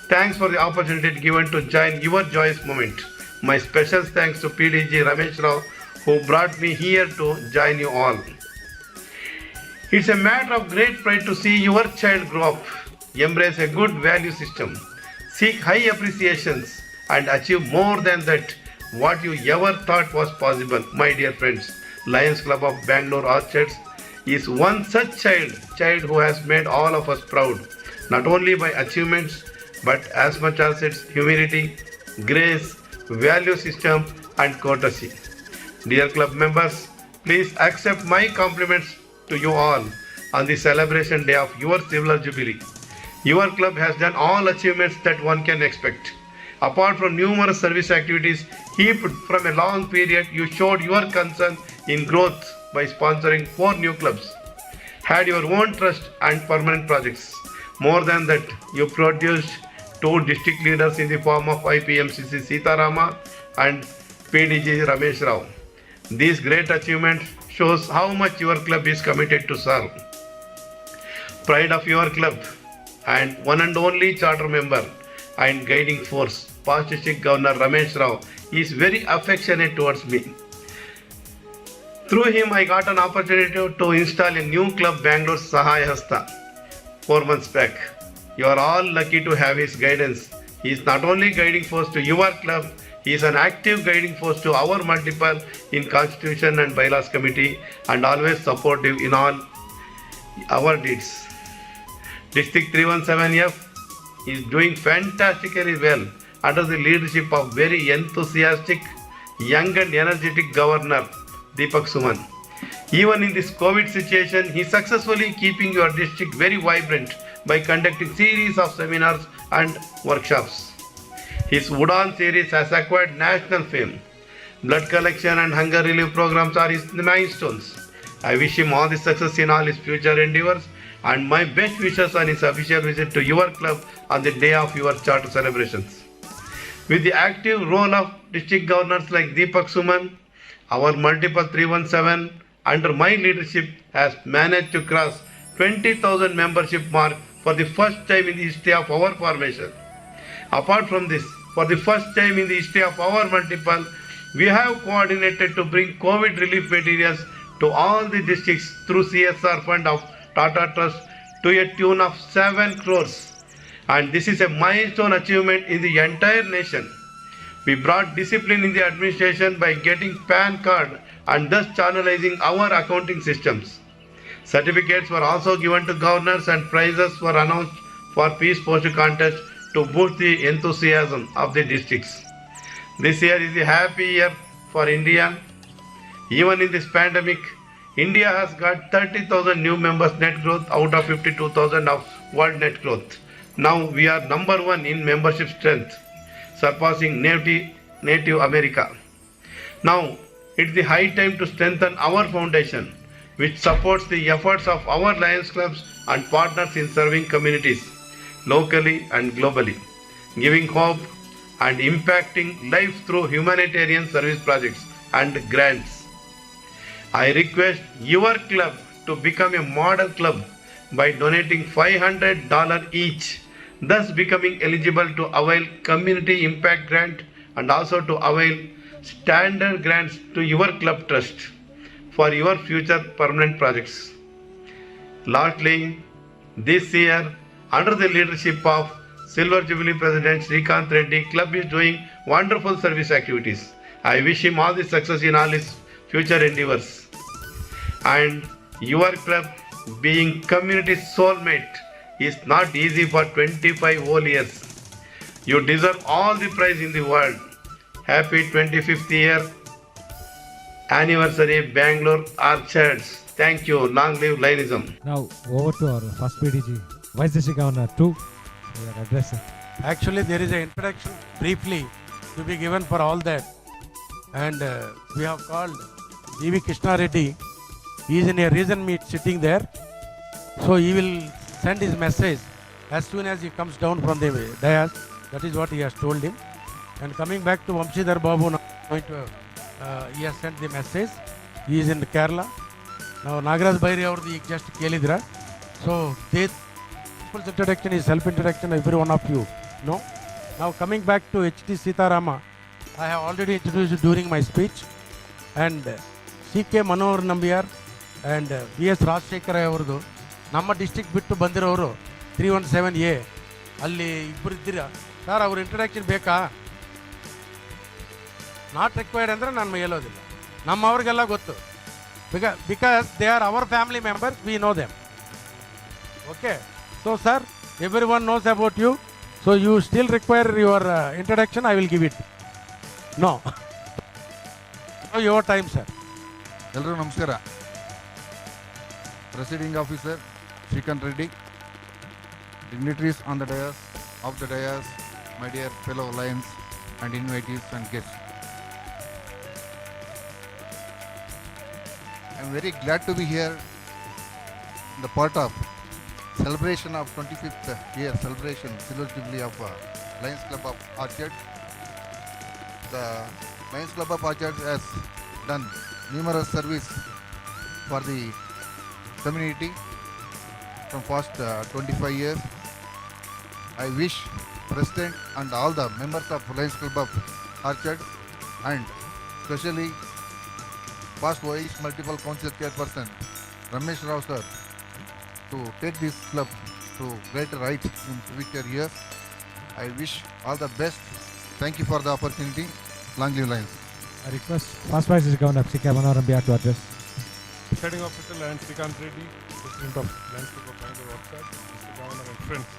Thanks for the opportunity given to join your joyous moment. My special thanks to PDG Ramesh Rao who brought me here to join you all. It's a matter of great pride to see your child grow up, embrace a good value system, seek high appreciations and achieve more than that what you ever thought was possible. My dear friends, Lions Club of Bangalore Orchards is one such child who has made all of us proud, not only by achievements but as much as its humility, grace, value system and courtesy. Dear club members, please accept my compliments to you all on the celebration day of your Silver Jubilee. Your club has done all achievements that one can expect. Apart from numerous service activities heaped from a long period, you showed your concern in growth by sponsoring 4 new clubs, had your own trust and permanent projects. More than that, you produced 2 district leaders in the form of IPMCC Sitarama and PDG Ramesh Rao. These great achievements shows how much your club is committed to serve. Pride of your club and one and only charter member and guiding force, past district governor Ramesh Rao, is very affectionate towards me. Through him, I got an opportunity to install a new club, Bangalore Sahaya Hasta, 4 months back. You are all lucky to have his guidance. He is not only guiding force to your club, he is an active guiding force to our multiple in Constitution and Bylaws Committee and always supportive in all our deeds. District 317F is doing fantastically well under the leadership of very enthusiastic, young and energetic governor Deepak Suman. Even in this COVID situation, he is successfully keeping your district very vibrant by conducting series of seminars and workshops. His Udaan series has acquired national fame. Blood collection and hunger relief programs are his milestones. I wish him all the success in all his future endeavors and my best wishes on his official visit to your club on the day of your charter celebrations. With the active role of district governors like Deepak Suman, our multiple 317 under my leadership has managed to cross 20,000 membership mark for the first time in the history of our formation. Apart from this, for the first time in the history of our multiple, we have coordinated to bring COVID relief materials to all the districts through CSR fund of Tata Trust to a tune of 7 crores. And this is a milestone achievement in the entire nation. We brought discipline in the administration by getting PAN card and thus channelizing our accounting systems. Certificates were also given to governors and prizes were announced for Peace Post contest to boost the enthusiasm of the districts. This year is a happy year for India. Even in this pandemic, India has got 30,000 new members net growth out of 52,000 of world net growth. Now we are number one in membership strength, surpassing Native America. Now it's the high time to strengthen our foundation, which supports the efforts of our Lions Clubs and partners in serving communities locally and globally, giving hope and impacting lives through humanitarian service projects and grants. I request your club to become a model club by donating $500 each, thus becoming eligible to avail community impact grant and also to avail standard grants to your club trust for your future permanent projects. Lastly, this year, under the leadership of Silver Jubilee President Srikanth Reddy, club is doing wonderful service activities. I wish him all the success in all his future endeavors. And your club, being community soulmate, is not easy for 25 whole years. You deserve all the praise in the world. Happy 25th year anniversary, Bangalore Orchards. Thank you. Long live Lionism. Now over to our first PDG, Vice District Governor 2, for your address. Actually, there is an introduction briefly to be given for all that. And we have called E.V. Krishna Reddy. He is in a reason meet sitting there. So he will send his message as soon as he comes down from the dais. That is what he has told him. And coming back to Vamshidhar Babu, he has sent the message. He is in Kerala. Now Nagaraj Bhairi avardi just kelidra. So people's introduction is self-introduction, every one of you know. Now coming back to H.T. Sitarama, I have already introduced during my speech. And C.K. Manohar Nambiar and V.S. Rajshekar avardu ನಮ್ಮ district ಬಿಟ್ಟು ಬಂದಿರೋರು 317A ಅಲ್ಲಿ ಇಬ್ಬರು ಇದ್ದೀರಾ sir, ಅವ್ರ introduction ಬೇಕಾ? Not required ಅಂದರೆ ನಾನು ಹೇಳೋದಿಲ್ಲ, ನಮ್ಮವ್ರಿಗೆಲ್ಲ ಗೊತ್ತು. Because they are our family members, we know them. Okay, so sir, everyone knows about you, so you still require your introduction, I will give it. No, your time sir. ಎಲ್ಲರೂ ನಮಸ್ಕಾರ. Presiding Officer Srikanth Reddy, dignitaries on the dais, of the dais, my dear fellow Lions and invitees and guests. I am very glad to be here in the part of celebration of 25th year celebration, Silver Jubilee of Lions Club of Orchard. The Lions Club of Orchard has done numerous service for the community from past 25 years. I wish President and all the members of Lions Club of Orchard and especially past Vice Multiple Council Chairperson Ramesh Rao sir to take this club to greater heights in future years. I wish all the best. Thank you for the opportunity. Long live Lions. I request First Vice District Governor C.K. Manohar Nambiar to address. Presiding Officer Lions Srikanth Reddy, President of Lions Club of Bangalore Orchard, Mr. Governor and friends.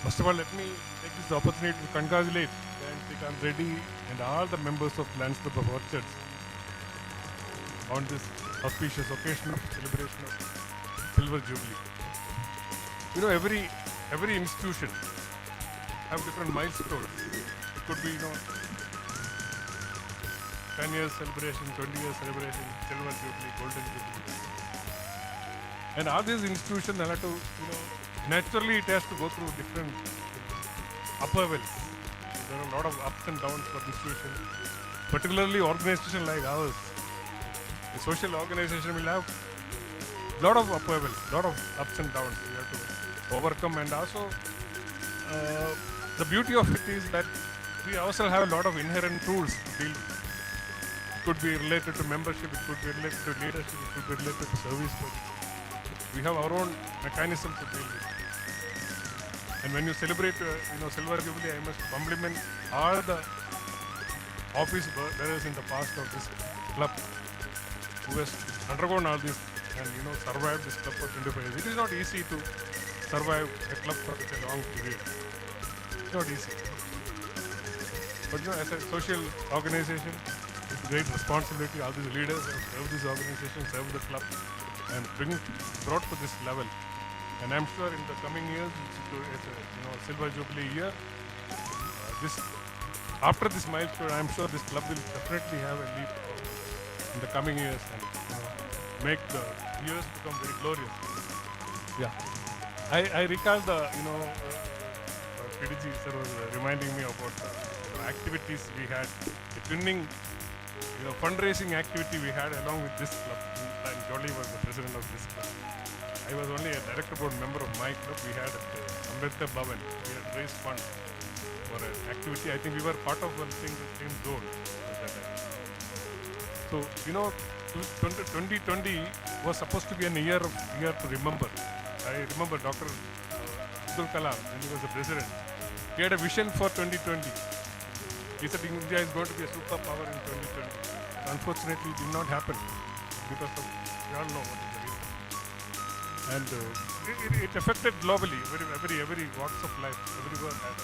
First of all, let me take this opportunity to congratulate Lions Srikanth Reddy and all the members of Lions Club of Orchards on this auspicious occasion of celebration of Silver Jubilee. You know, every institution have different milestones. It could be, 10 years celebration, 20 years celebration, Silver Jubilee, Golden Jubilee. And all these institutions have to, naturally it has to go through different upheavals. There are a lot of ups and downs for institutions, particularly organization like ours. A social organization will have a lot of upheavals, a lot of ups and downs we have to overcome. And also, the beauty of it is that we also have a lot of inherent tools to deal with. It could be related to membership, it could be related to leadership, it could be related to service. We have our own mechanisms to deal with. And when you celebrate, Silver Jubilee, I must compliment all the office bearers in the past of this club who has undergone all this and survived this club for 25 years. It is not easy to survive a club for such a long period. It's not easy. But as a social organization, it's a great responsibility. All these leaders have served this organization, served the club, and brought to this level. And I'm sure in the coming years, it's a silver jubilee year. After this milestone, I'm sure this club will definitely have a leap in the coming years and make the years become very glorious. Yeah, I recall PDG sir was reminding me about the activities we had, the twinning, fundraising activity we had along with this club. And Jolly was the president of this club. I was only a director board member of my club. We had Ambedkar Bhavan. We had raised funds for an activity. I think we were part of one thing, the same zone at that time. So, 2020 was supposed to be a year to remember. I remember Dr. Abdul Kalam, when he was the president, he had a vision for 2020. He said India is going to be a superpower in 2020. Unfortunately, it did not happen because of, we all know what is the reason. And it affected globally, every walks of life, everywhere had a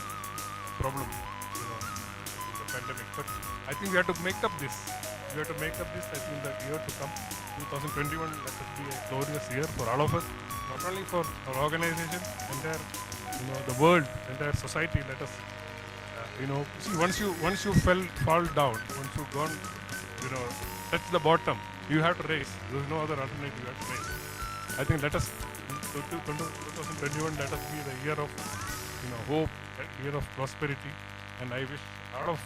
problem, the pandemic. But I think we have to make up this. I think the year to come, 2021, let us be a glorious year for all of us, not only for our organization, entire, the world, entire society. Let us, see, once you fall down, once you've gone, touch the bottom, you have to raise. There is no other alternative. You have to raise. I think let us, 2021, let us be the year of, hope, year of prosperity, and I wish all of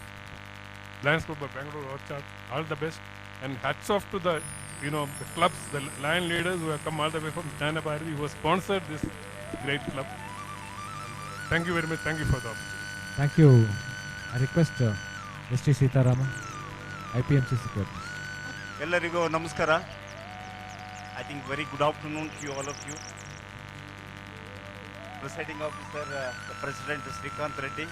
Lions Club of Bangalore Orchard all the best, and hats off to the the clubs, the Lion leaders who have come all the way from China, who have sponsored this great club. Thank you very much. Thank you for the opportunity. Thank you. I request S.T. Sitaraman, IPMC Secretary. ಎಲ್ಲರಿಗೂ ನಮಸ್ಕಾರ. I think very good afternoon to you, all of you. Presiding officer, the President Srikanth Reddy,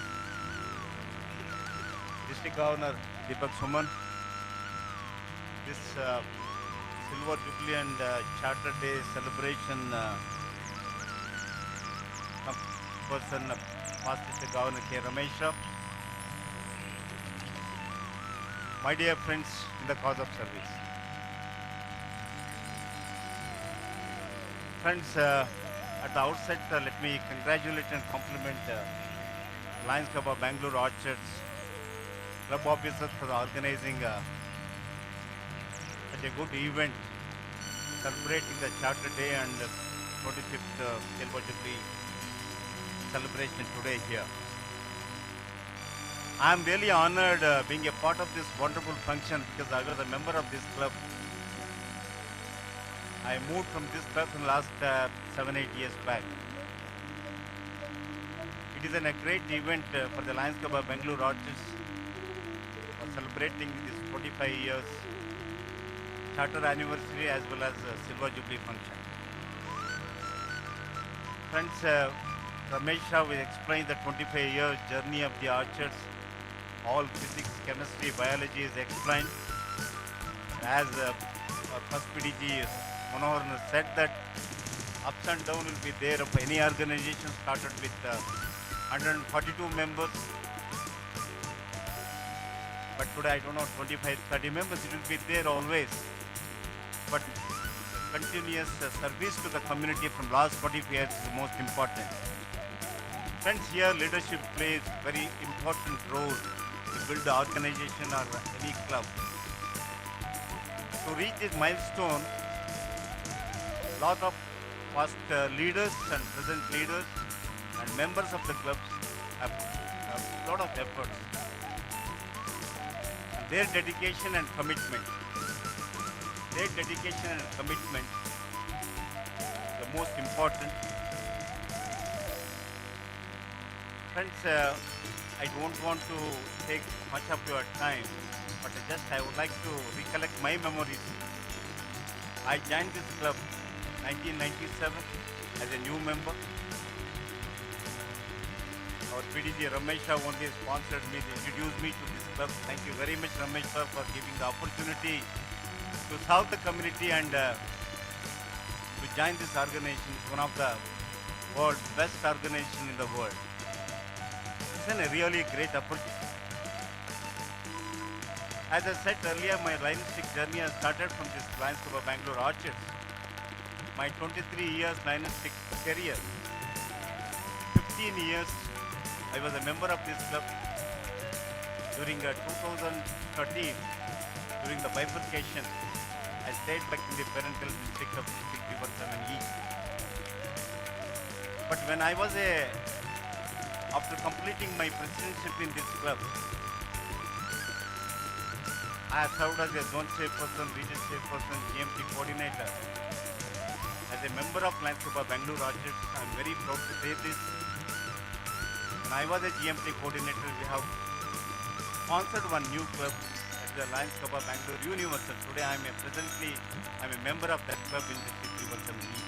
District Governor Deepak Suman, this Silver Jubilee and Charter Day celebration person, Past District Governor K. Ramesh, my dear friends in the cause of service. Friends, at the outset, let me congratulate and compliment Lions Club of Bangalore Orchards club officers for organizing such a good event celebrating the Charter Day and 25th Silver Jubilee celebration today here. I am really honored being a part of this wonderful function because I was a member of this club. I moved from this club in the last 7-8 years back. It is a great event for the Lions Club of Bangalore Orchards for celebrating this 45 years charter anniversary as well as Silver Jubilee function. Friends, Ramesh will explain the 25-year journey of the Orchards. All physics, chemistry, biology is explained. As our first PDG Manohar said that ups and downs will be there of any organization started with 142 members. But today I don't know, 25-30 members, it will be there always. But continuous service to the community from last 45 years is the most important. Friends, here leadership plays very important role to build the organization or any club. To reach this milestone, lot of past leaders and present leaders and members of the clubs have a lot of efforts. And their dedication and commitment, the most important. Friends, I don't want to take much of your time, but I would like to recollect my memories. I joined this club 1997 as a new member. Our PDG Ramesh only sponsored me, introduced me to this club. Thank you very much, Ramesh sir, for giving the opportunity to serve the community and to join this organization. One of the world best organization in the world. It's a really great opportunity. As I said earlier, my Lions Stick journey has started from this Lions Club of Bangalore Orchids. My 23 years Lions Stick career. 15 years I was a member of this club. During 2013, during the bifurcation, I stayed back in the parental district of District 317 East. But when I was after completing my presidency in this club, I served as a zone chairperson, region chairperson, GMT coordinator. As a member of Lions Club of Bangalore Orchids, I am very proud to say this. When I was a GMT coordinator, we have sponsored one new club at the Lions Club of Bangalore Universal. Today I am a member of that club in District 317 East.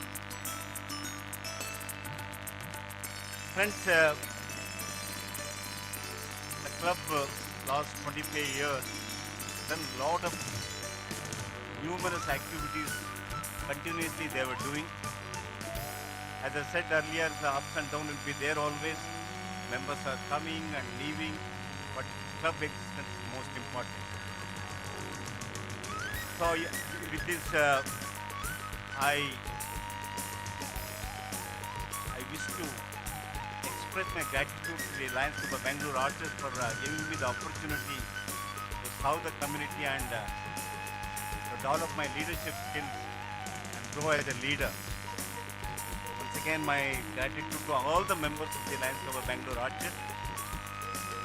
Friends, the club last 25 years done a lot of numerous activities continuously they were doing. As I said earlier, the ups and downs will be there always. Members are coming and leaving, but club existence is most important. So with this, I wish to express my gratitude to the Lions Club of Bangalore Orchids for giving me the opportunity to serve the community and to develop my leadership skills and grow as a leader. Once again, my gratitude to all the members of the Lions Club of Bangalore Orchids.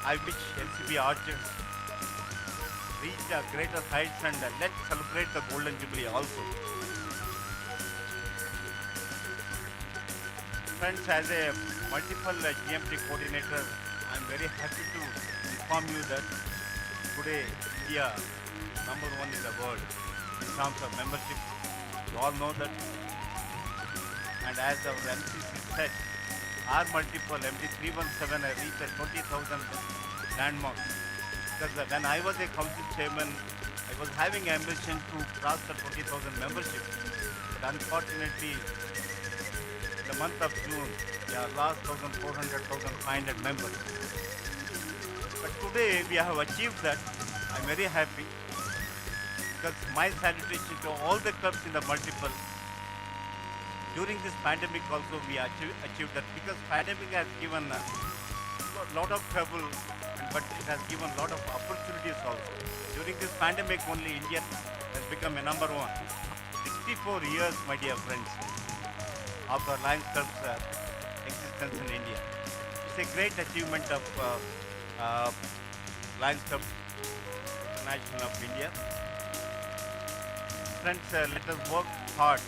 I wish LCB Orchids reach greater heights and let's celebrate the Golden Jubilee also. Friends, as a multiple GMT coordinator, I am very happy to inform you that today India is number one in the world in terms of membership. You all know that. And as our MCC said, our multiple MD317 has reached 20,000 landmarks. Because when I was a council chairman, I was having ambition to cross the 20,000 membership. But unfortunately, in the month of June, we are lost 1,400, 1,500 members. But today we have achieved that. I'm very happy. Because my salutation to all the clubs in the multiple. During this pandemic also we achieved that, because pandemic has given a lot of trouble, but it has given a lot of opportunities also. During this pandemic only India has become a number one. 64 years, my dear friends, of our Lions Club's existence in India. It's a great achievement of Lions Club International of India. Friends, let us work hard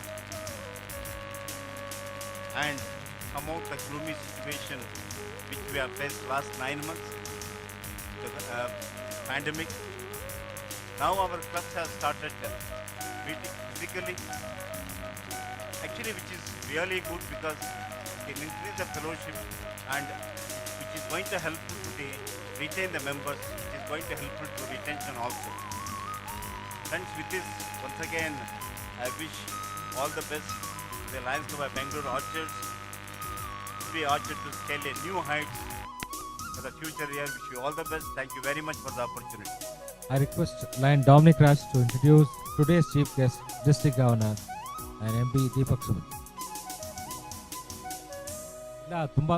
and come out the gloomy situation which we have faced last 9 months, the pandemic. Now our clubs have started meeting physically, actually, which is really good because it will increase the fellowship and which is going to help to retain the members, which is going to help to retention also. Friends, with this, once again, I wish all the best to the Lions Club of Bangalore Orchids, be Orchid to scale a new heights for the future year. Wish you all the best. Thank you very much for the opportunity. I request Lion Dominic Raj to introduce today's chief guest, District Governor and MP Deepak Suman. ಇಲ್ಲ ತುಂಬ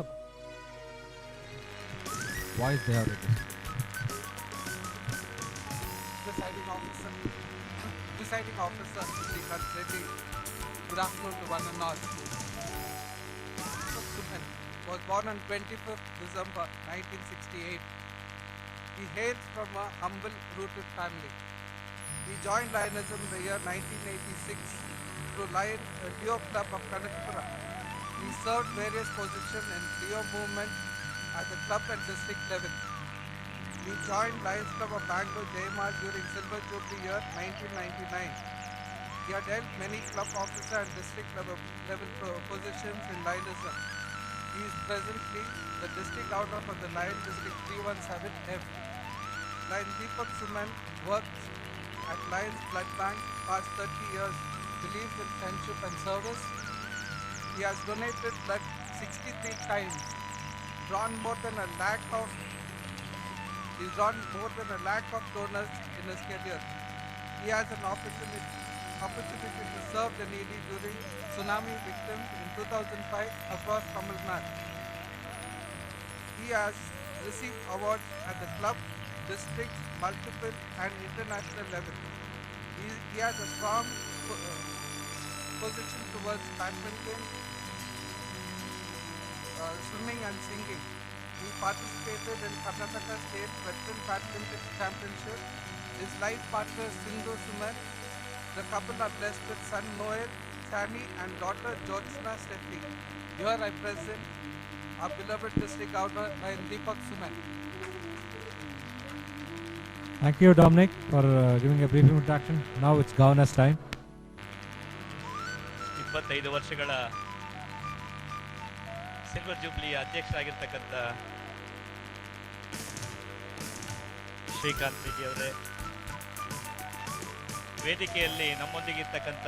voice they are Presiding officer, Srikanth Reddy. Good afternoon to one and all. Deepak Suman was born on 25th December 1968. He hails from a humble rooted family. He joined Lionism in the year 1986 through Leo Club of Kanakapura. He served various positions in Leo movement at the club and district level. He joined Lions Club of Bangalore JMR during Silver Jubilee year 1999. He had held many club officer and district level positions in Lionism. He is presently the district outlaw for the Lion District 317F. Lion Deepak Suman works at Lions Blood Bank past 30 years, believes in friendship and service. He has donated blood 63 times, drawn more than a lakh of donors in his career. He has an opportunity to serve the needy during tsunami victims in 2005 across Tamil Nadu. He has received awards at the club, district, multiple and international level. He has a strong position towards badminton, swimming and singing. He participated in Karnataka State Veteran Badminton Championship. His life partner Sindhu Suman. The couple are blessed with son Noel, Sami and daughter Jyotsna Steffi. Here I present our beloved district governor Lion Deepak Suman. Thank you, Dominic, for giving a brief introduction. Now it's governor's time. 25 ವರ್ಷಗಳ silver ಜೂಬ್ಲಿಯ ಅಧ್ಯಕ್ಷರಾಗಿರ್ತಕ್ಕಂಥ ಶ್ರೀಕಾಂತ್ ರೆಡ್ಡಿ ಅವರೇ, ವೇದಿಕೆಯಲ್ಲಿ ನಮ್ಮೊಂದಿಗಿರ್ತಕ್ಕಂಥ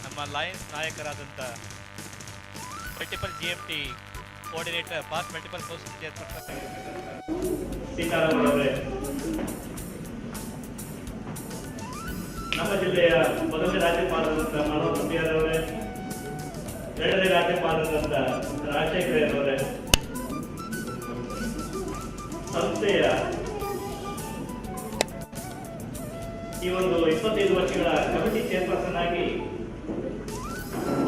ನಮ್ಮ Lions ನಾಯಕರಾದಂಥ multiple GMT coordinator, past multiple council chairperson Sitaram ಅವರೇ, ನಮ್ಮ ಜಿಲ್ಲೆಯ ಮೊದಲನೇ ರಾಜ್ಯಪಾಲರಾದಂಥ ಮನೋಹರ್ ಮುಖ್ಯಾರ್ ಅವರೇ, ಎರಡನೇ ರಾಜ್ಯಪಾಲರಾದಂಥ ರಾಜಶೇಖರ್ ಅವರೇ, ಸಂಸ್ಥೆಯ ಈ ಒಂದು 25 ವರ್ಷಗಳ ಕಮಿಟಿ ಚೇರ್ಪರ್ಸನ್ ಆಗಿ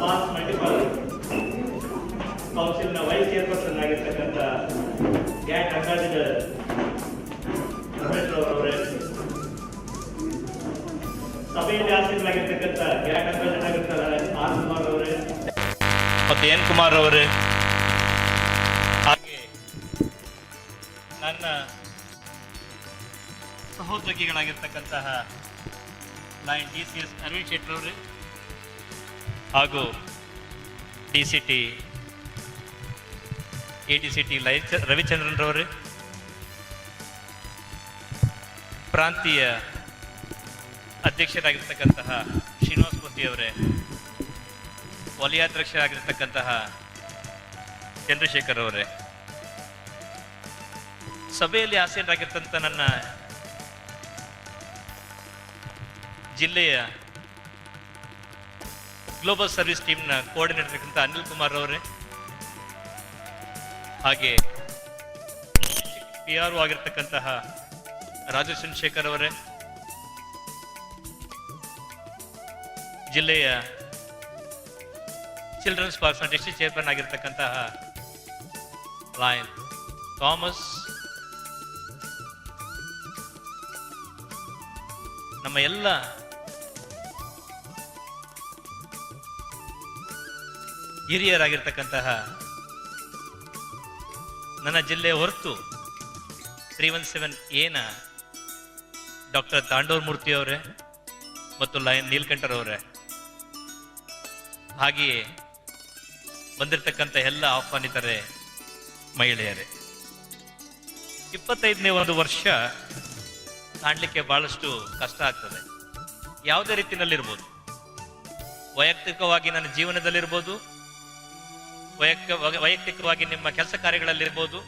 ಪಾಸ್ಟ್ ಮಲ್ಟಿಪಲ್ ಕೌನ್ಸಿಲ್ನ ವೈಸ್ ಚೇರ್ಪರ್ಸನ್ ಆಗಿರ್ತಕ್ಕಂಥ ಗ್ಯಾಟ್ ಅಂಬಾಸಿಡರ್ ರಮೇಶ್ ಅವರವರೇ, ಸಭೆಯಲ್ಲಿ ಆಸೀನರಾಗಿರ್ತಕ್ಕಂಥ ಗ್ಯಾಟ್ ಅಂಬಾಸಿಡರ್ ಆಗಿರ್ತಾರೆ ಆರ್ ಕುಮಾರ್ ಅವರೇ ಮತ್ತು ಎನ್ ಕುಮಾರ್ ಅವರೇ, ಹಾಗೆ ನನ್ನ ಸಹೋದ್ಯೋಗಿಗಳಾಗಿರ್ತಕ್ಕಂತಹ ಲಯನ್ DCS ಅರವಿಂದ್ ಶೆಟ್ಟರ್ ಅವರೇ ಹಾಗೂ DCT ADCT ರವಿಚಂದ್ರನ್ ರವರೇ, ಪ್ರಾಂತೀಯ ಅಧ್ಯಕ್ಷರಾಗಿರ್ತಕ್ಕಂತಹ ಶ್ರೀನಿವಾಸ ಮೂರ್ತಿ ಅವರೇ, ವಲಯಾಧ್ಯಕ್ಷರಾಗಿರ್ತಕ್ಕಂತಹ ಚಂದ್ರಶೇಖರ್ ಅವರೇ, ಸಭೆಯಲ್ಲಿ ಆಸೀನರಾಗಿರ್ತಂಥ ನನ್ನ ಜಿಲ್ಲೆಯ ಗ್ಲೋಬಲ್ ಸರ್ವಿಸ್ ಟೀಮ್ನ ಕೋಆರ್ಡಿನೇಟರ್ ಆಗಿರ್ತಕ್ಕಂಥ ಅನಿಲ್ ಕುಮಾರ್ ಅವರೇ, ಹಾಗೆ PRO ಆಗಿರ್ತಕ್ಕಂತಹ ರಾಜು ಚಂದ್ರಶೇಖರ್ ಅವರೇ, ಜಿಲ್ಲೆಯ ಚಿಲ್ಡ್ರನ್ಸ್ ಪಾರ್ಕ್ಸ್ನ ಡಿಸ್ಟ್ರಿಕ್ಟ್ ಚೇರ್ಮನ್ ಆಗಿರ್ತಕ್ಕಂತಹ ಲಯನ್ ಥಾಮಸ್, ನಮ್ಮ ಎಲ್ಲ ಹಿರಿಯರಾಗಿರ್ತಕ್ಕಂತಹ ನನ್ನ ಜಿಲ್ಲೆಯ ಹೊರತು 317A ಡಾಕ್ಟರ್ ತಾಂಡೂರ್ ಮೂರ್ತಿ ಅವರೇ ಮತ್ತು ಲಯನ್ ನೀಲ್ಕಂಠರ್ ಅವರೇ, ಹಾಗೆಯೇ ಬಂದಿರತಕ್ಕಂಥ ಎಲ್ಲ ಆಹ್ವಾನಿತರೇ, ಮಹಿಳೆಯರೇ, 25ನೇ ಒಂದು ವರ್ಷ ಕಾಣಲಿಕ್ಕೆ ಬಹಳಷ್ಟು ಕಷ್ಟ ಆಗ್ತದೆ. ಯಾವುದೇ ರೀತಿಯಲ್ಲಿರ್ಬೋದು, ವೈಯಕ್ತಿಕವಾಗಿ ನನ್ನ ಜೀವನದಲ್ಲಿರ್ಬೋದು, ವೈಯಕ್ತಿಕವಾಗಿ ನಿಮ್ಮ ಕೆಲಸ ಕಾರ್ಯಗಳಲ್ಲಿರ್ಬೋದು,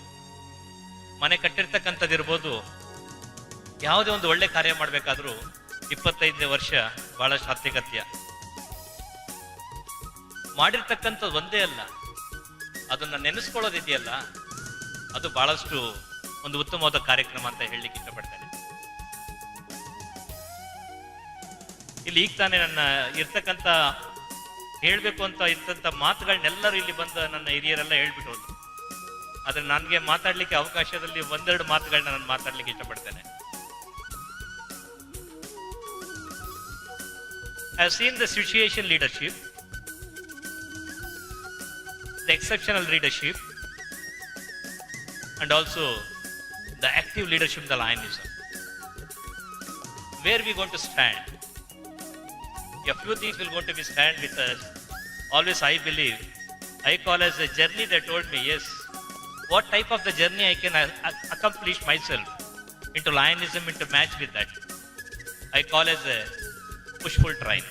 ಮನೆ ಕಟ್ಟಿರ್ತಕ್ಕಂಥದ್ದಿರ್ಬೋದು, ಯಾವುದೇ ಒಂದು ಒಳ್ಳೆ ಕಾರ್ಯ ಮಾಡಬೇಕಾದ್ರೂ 25ನೇ ವರ್ಷ ಬಹಳಷ್ಟು ಅತ್ಯಗತ್ಯ. ಮಾಡಿರ್ತಕ್ಕಂಥದ್ದು ಒಂದೇ ಅಲ್ಲ, ಅದನ್ನು ನೆನೆಸ್ಕೊಳ್ಳೋದಿದೆಯಲ್ಲ, ಅದು ಬಹಳಷ್ಟು ಒಂದು ಉತ್ತಮವಾದ ಕಾರ್ಯಕ್ರಮ ಅಂತ ಹೇಳಲಿಕ್ಕೆ ಇಷ್ಟಪಡ್ತೇನೆ. ಇಲ್ಲಿ ಈಗ ತಾನೇ ನನ್ನ ಇರ್ತಕ್ಕಂಥ ಹೇಳಬೇಕು ಅಂತ ಇರ್ತಂಥ ಮಾತುಗಳನ್ನೆಲ್ಲರೂ ಇಲ್ಲಿ ಬಂದ ನನ್ನ ಹಿರಿಯರೆಲ್ಲ ಹೇಳ್ಬಿಟ್ಟು, ಆದರೆ ನನಗೆ ಮಾತಾಡಲಿಕ್ಕೆ ಅವಕಾಶದಲ್ಲಿ ಒಂದೆರಡು ಮಾತುಗಳನ್ನ ನಾನು ಮಾತಾಡಲಿಕ್ಕೆ ಇಷ್ಟಪಡ್ತೇನೆ. I have seen the situation leadership, the exceptional leadership, and also the active leadership of the Lionism. Where we going to stand? A few things will going to be stand with us. Always I believe, I call as a journey. They told me, yes, what type of the journey I can accomplish myself into Lionism, into match with that. I call as a push-pull train.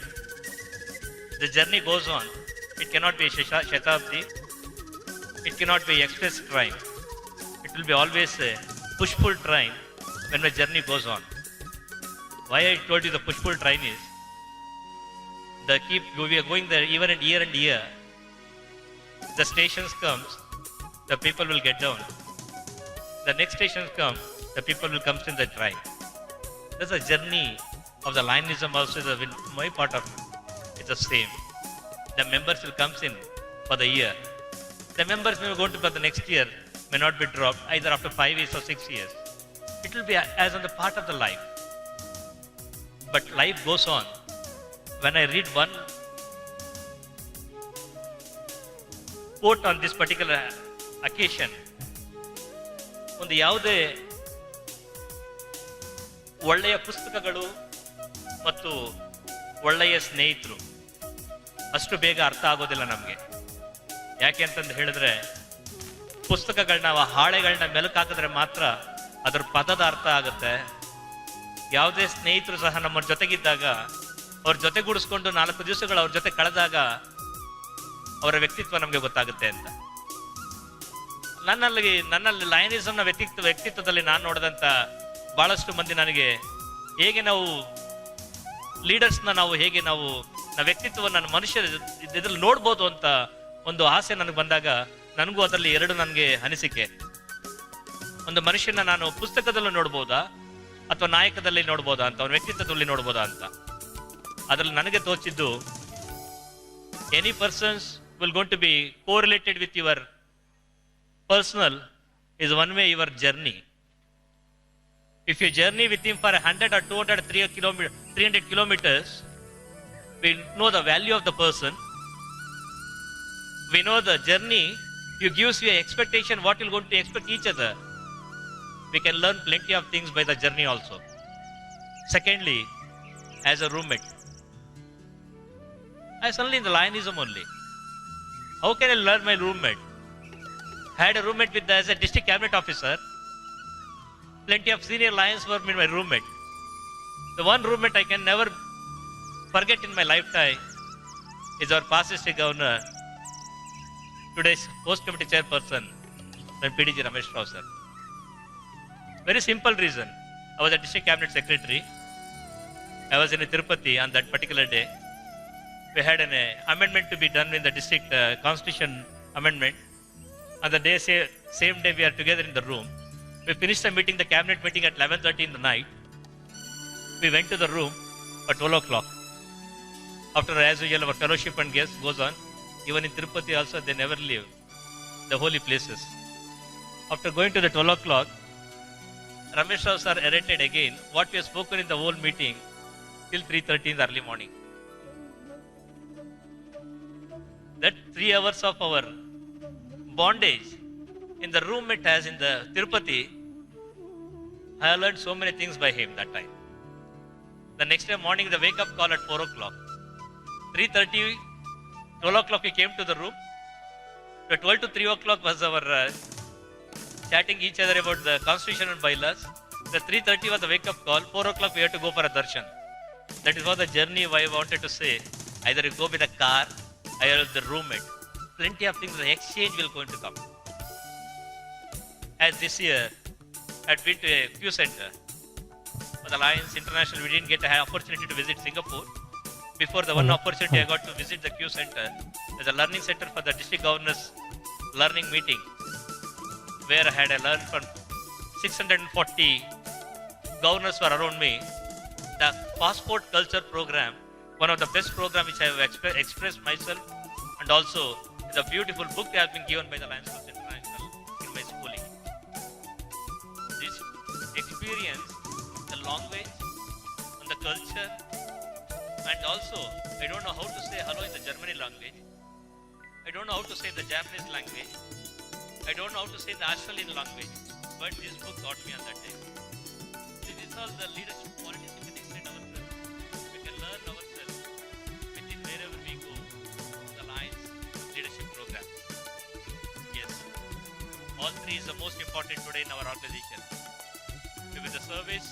The journey goes on. It cannot be Shatabdi. It cannot be express train. It will be always a push-pull train when my journey goes on. Why I told you the push-pull train is, we are going there even in year and year. The stations comes, the people will get down. The next stations come, the people will come in the train. That's a journey of the Lionism also. My part of it's the same. The members will come in for the year. The members may go to for the next year may not be dropped either after 5 years or 6 years. It will be as on the part of the life. But life goes on. When I read one quote on this particular occasion, ಒಂದು ಯಾವುದೇ ಒಳ್ಳೆಯ ಪುಸ್ತಕಗಳು ಮತ್ತು ಒಳ್ಳೆಯ ಸ್ನೇಹಿತರು ಅಷ್ಟು ಬೇಗ ಅರ್ಥ ಆಗೋದಿಲ್ಲ ನಮಗೆ. ಯಾಕೆ ಅಂತಂದು ಹೇಳಿದ್ರೆ, ಪುಸ್ತಕಗಳನ್ನ ಹಾಳೆಗಳನ್ನ ಮೆಲುಕು ಹಾಕಿದ್ರೆ ಮಾತ್ರ ಅದರ ಪದದ ಅರ್ಥ ಆಗುತ್ತೆ. ಯಾವುದೇ ಸ್ನೇಹಿತರು ಸಹ ನಮ್ಮ ಜೊತೆಗಿದ್ದಾಗ, ಅವ್ರ ಜೊತೆಗೂಡಿಸ್ಕೊಂಡು 4 ದಿವಸಗಳು ಅವ್ರ ಜೊತೆ ಕಳೆದಾಗ ಅವರ ವ್ಯಕ್ತಿತ್ವ ನಮಗೆ ಗೊತ್ತಾಗುತ್ತೆ ಅಂತ. ನನ್ನಲ್ಲಿ ಲಯನಿಸಮ್ನ ವ್ಯಕ್ತಿತ್ವದಲ್ಲಿ ನಾನು ನೋಡಿದಂಥ ಬಹಳಷ್ಟು ಮಂದಿ ನನಗೆ ಹೇಗೆ ನಾವು ಲೀಡರ್ಸ್ನ ಹೇಗೆ ನಾವು ವ್ಯಕ್ತಿತ್ವವನ್ನು ನನ್ನ ಮನುಷ್ಯರ ಇದ್ರಲ್ಲಿ ನೋಡ್ಬೋದು ಅಂತ ಒಂದು ಆಸೆ ನನಗೆ ಬಂದಾಗ, ನನಗೂ ಅದರಲ್ಲಿ 2 ನನಗೆ ಅನಿಸಿಕೆ. ಒಂದು ಮನುಷ್ಯನ ನಾನು ಪುಸ್ತಕದಲ್ಲೂ ನೋಡ್ಬೋದಾ ಅಥವಾ ನಾಯಕದಲ್ಲಿ ನೋಡ್ಬೋದಾ ಅಂತ, ಅವನ ವ್ಯಕ್ತಿತ್ವದಲ್ಲಿ ನೋಡ್ಬೋದಾ ಅಂತ. ಅದರಲ್ಲಿ ನನಗೆ ತೋಚಿದ್ದು, any persons will gone to be correlated with your personal is one way your journey. If you journey with him for 100 or 200 300 kilometers, we know the value of the person. We know the journey. You gives you an expectation what you're going to expect each other. We can learn plenty of things by the journey also. Secondly, as a roommate, I suddenly in the Lionism only. How can I learn my roommate? I had a roommate as a district cabinet officer. Plenty of senior Lions were my roommate. The one roommate I can never forget in my lifetime is our past district governor, today's host committee chairperson, PDG Ramesh Rao sir. Very simple reason. I was a district cabinet secretary. I was in Tirupati on that particular day. We had an amendment to be done in the district constitution amendment. On the day, same day, we are together in the room. We finished the meeting, the cabinet meeting at 11:30 in the night. We went to the room at 12 o'clock. After, as usual, our fellowship and guests goes on. Even in Tirupati also, they never leave the holy places. After going to the 12 o'clock, Ramesh Rao sir narrated again what we have spoken in the whole meeting till 3:30 in the early morning. That 3 hours of our bondage in the roommate as in the Tirupati, I learned so many things by him that time. The next day morning, the wake up call at 4 o'clock. 3:30, 12 o'clock we came to the room. The 12 to 3 o'clock was our chatting each other about the constitution and bylaws. The 3:30 was the wake up call. 4 o'clock we had to go for a darshan. That is what the journey I wanted to say. Either you go with a car, either the roommate. Plenty of things, the exchange will going to come. As this year, I had been to a Q Center for the Lions International. We didn't get an opportunity to visit Singapore. Before the one opportunity I got to visit the Q Center, there's a learning center for the district governors learning meeting, where I had learned from 640 governors were around me. The passport culture program, one of the best program which I have expressed myself, and also the beautiful book that has been given by the Lions Club International in my schooling. This experience, the language and the culture, and also I don't know how to say hello in the German language. I don't know how to say the Japanese language. I don't know how to say the Australian language. But this book got me on that day. This is all the leadership qualities we can extend ourselves. We can learn ourselves within wherever we go. The Lions leadership program. Yes. All 3 is the most important today in our organization. With the service,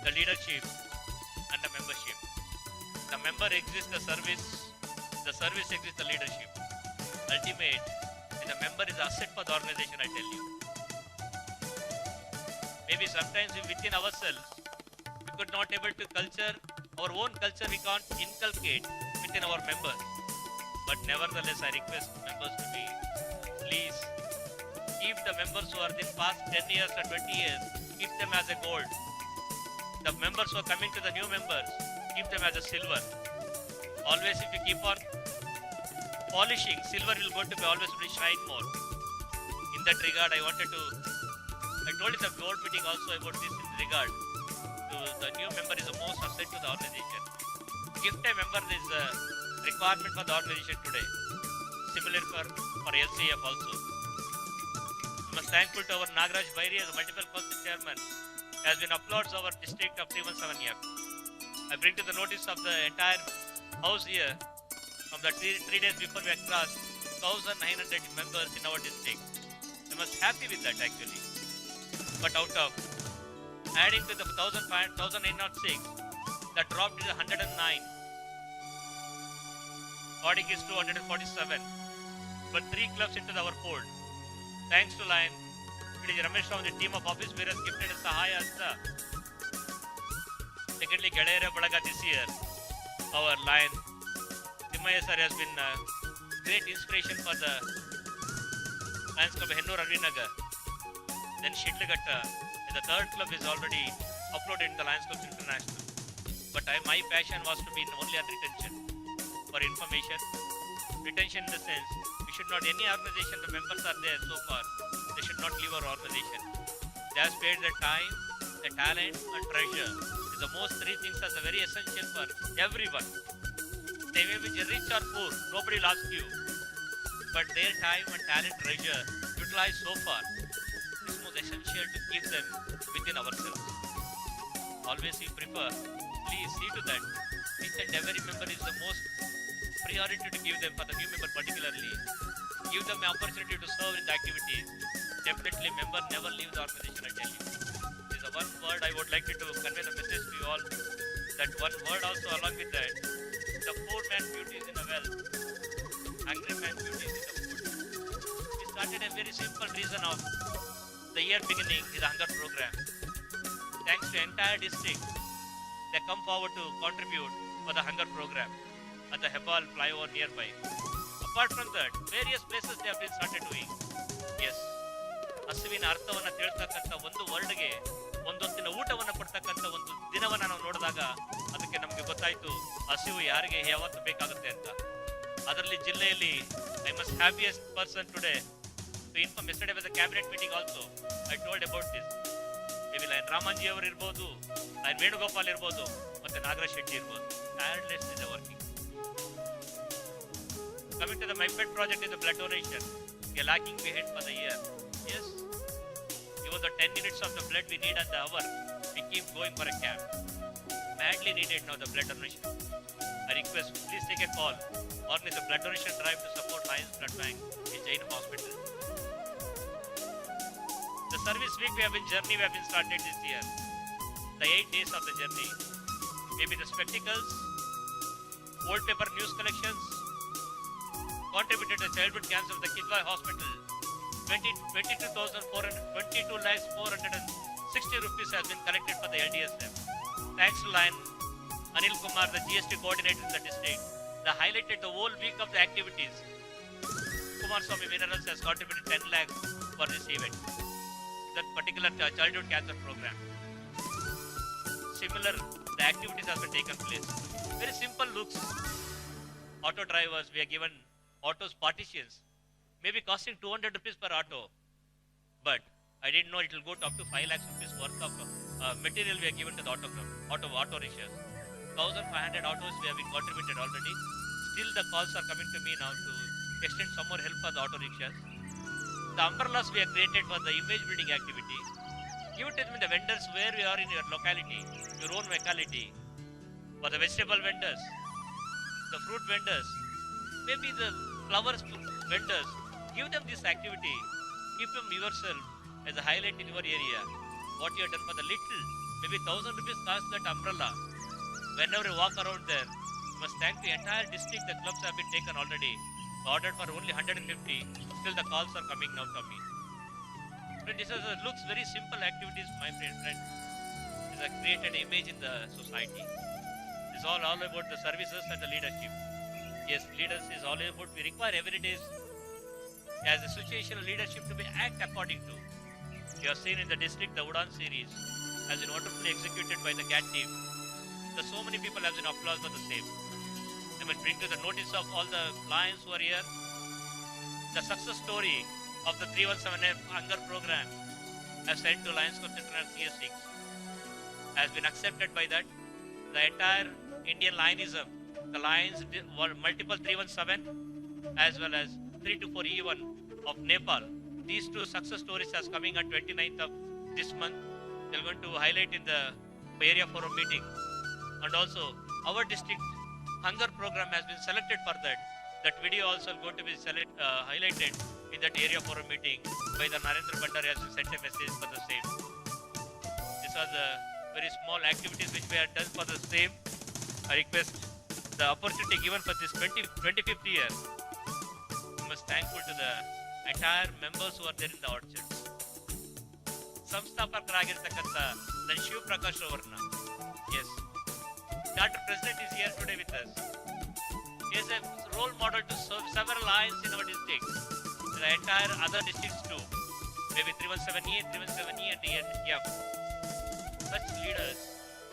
the leadership, and the membership. The member exists, the service, the service exists the leadership. Ultimate, the member is asset for the organization, I tell you. Maybe sometimes within ourselves, we could not able to culture, our own culture we can't inculcate within our members. But nevertheless, I request members to be, please, keep the members who are in past 10 years or 20 years, keep them as a gold. The members who are coming to the new members, keep them as a silver. Always if you keep on polishing, silver will going to be always will shine more. In that regard, I told in the board meeting also about this in regard to the new member is the most asset to the organization. Gift a member is a requirement for the organization today. Similar for LCF also. I must thankful to our Nagaraj Bairi as a multiple council chairman has been applauds our district of 317F. I bring to the notice of the entire house here from the three days before we had crossed 1,900 members in our district. I was happy with that actually. But out of adding to the 1,806, that dropped to 109. Adding is 247. But 3 clubs into our fold. Thanks to Lion, it is Ramesh from the team of office bearers gifted a Sahaya Asta. Secondly, Gadera Balaga this year, our Lion, Timaya sir has been a great inspiration for the Lions Club Hennur Arvinagar. Then Shidlagatta, and the third club is already uploaded in the Lions Club International. But my passion was to be only on retention for information. Retention in the sense, we should not, any organization, the members are there so far, they should not leave our organization. They have spared their time, their talent and treasure. The most 3 things are very essential for everyone. They may be rich or poor, nobody will ask you. But their time and talent treasure utilized so far, it is most essential to keep them within ourselves. Always we prefer, please see to that. Each and every member is the most priority to give them, for the new member particularly. Give them an opportunity to serve in the activities. Definitely member never leave the organization, I tell you. This is one word I would like you to convey the message to you all. That one word also along with that. The poor man's beauty is in the wealth. Hungry man's beauty is in the food. We started a very simple reason of the year beginning is a hunger program. Thanks to entire district, they come forward to contribute for the hunger program at the Hebbal flyover nearby. Apart from that, various places they have been started doing. Yes, ಹಸುವಿನ ಅರ್ಥವನ್ನು ತಿಳ್ತಕ್ಕಂಥ ಒಂದು ವರ್ಡ್ಗೆ ಒಂದೊತ್ತಿನ ಊಟವನ್ನು ಕೊಡ್ತಕ್ಕಂಥ ಒಂದು ದಿನವನ್ನು ನಾವು ನೋಡಿದಾಗ ಅದಕ್ಕೆ ನಮಗೆ ಗೊತ್ತಾಯಿತು ಹಸಿವು ಯಾರಿಗೆ ಯಾವತ್ತು ಬೇಕಾಗುತ್ತೆ ಅಂತ. ಅದರಲ್ಲಿ ಜಿಲ್ಲೆಯಲ್ಲಿ I must happiest person today to inform yesterday was a cabinet meeting also I told about this. Maybe lion Ramanji ಅವರು ಇರ್ಬೋದು, ಲೈನ್ ವೇಣುಗೋಪಾಲ್ ಇರ್ಬೋದು, ಮತ್ತೆ ನಾಗರಾಜ್ ಶೆಟ್ಟಿ ಇರ್ಬೋದು. Tireless is working. Coming to the My Pet project is the blood donation. We are lacking behind for the year. Yes, even the 10 minutes of the blood we need at the hour, we keep going for a camp. Badly needed now the blood donation. I request, please take a call. Organize a blood donation drive to support Lions Blood Bank in Jain Hospital. The service week journey we have been started this year. The 8 days of the journey. Maybe the spectacles, old paper news collections, contributed to childhood cancer of the Kidwai Hospital. 22,460 rupees has been collected for the LDSM. Thanks to Lion Anil Kumar, the GST coordinator in the district, they highlighted the whole week of the activities. Kumar Swamy Minerals has contributed 10 lakhs for this event, that particular childhood cancer program. Similar, the activities have been taken place. Very simple looks. Auto drivers, we are given autos partitions, maybe costing 200 rupees per auto, but I didn't know it will go to up to 5 lakhs rupees worth of material we are given to the auto rickshaws. 1,500 autos we have been contributed already. Still the calls are coming to me now to extend some more help for the auto rickshaws. The umbrellas we have created for the image building activity. Give it to me the vendors where we are in your locality, your own locality. For the vegetable vendors, the fruit vendors, maybe the flowers vendors, give them this activity. Keep them yourself as a highlight in your area. What you have done for the little, maybe 1,000 rupees cost that umbrella. Whenever you walk around there, Must thank the entire district. The clubs have been taken already. Ordered for only 150. Still the calls are coming now from me. This looks very simple activities, my friend. These have created image in the society. It's all about the services and the leadership. Yes, leaders is all about, we require every day as a situational leadership to be act according to. You have seen in the district, the Udan series has been wonderfully executed by the CAT team. So many people have been applauded for the same. I must bring to the notice of all the lions who are here, the success story of the 317F hunger program as sent to Lions Club International CS6 has been accepted by that. The entire Indian Lionism, the Lions were multiple 317 as well as 324E1 of Nepal. These two success stories are coming on 29th of this month. They're going to highlight in the area forum meeting. And also our district hunger program has been selected for that. That video also going to be highlighted in that area forum meeting by the Narendra Bhandari has sent a message for the same. These are the very small activities which we have done for the same. I request the opportunity given for this 25th year. I must thankful to the entire members who are there in the orchards. ಸಂಸ್ಥಾಪಕರಾಗಿರ್ತಕ್ಕಂಥ ನನ್ನ ಶಿವ ಪ್ರಕಾಶ್ ಅವರನ್ನ S Dr. President is here today with us. He is a role model to serve several lions in our district, the entire other districts too, maybe 317E, 317E and EF. Such leaders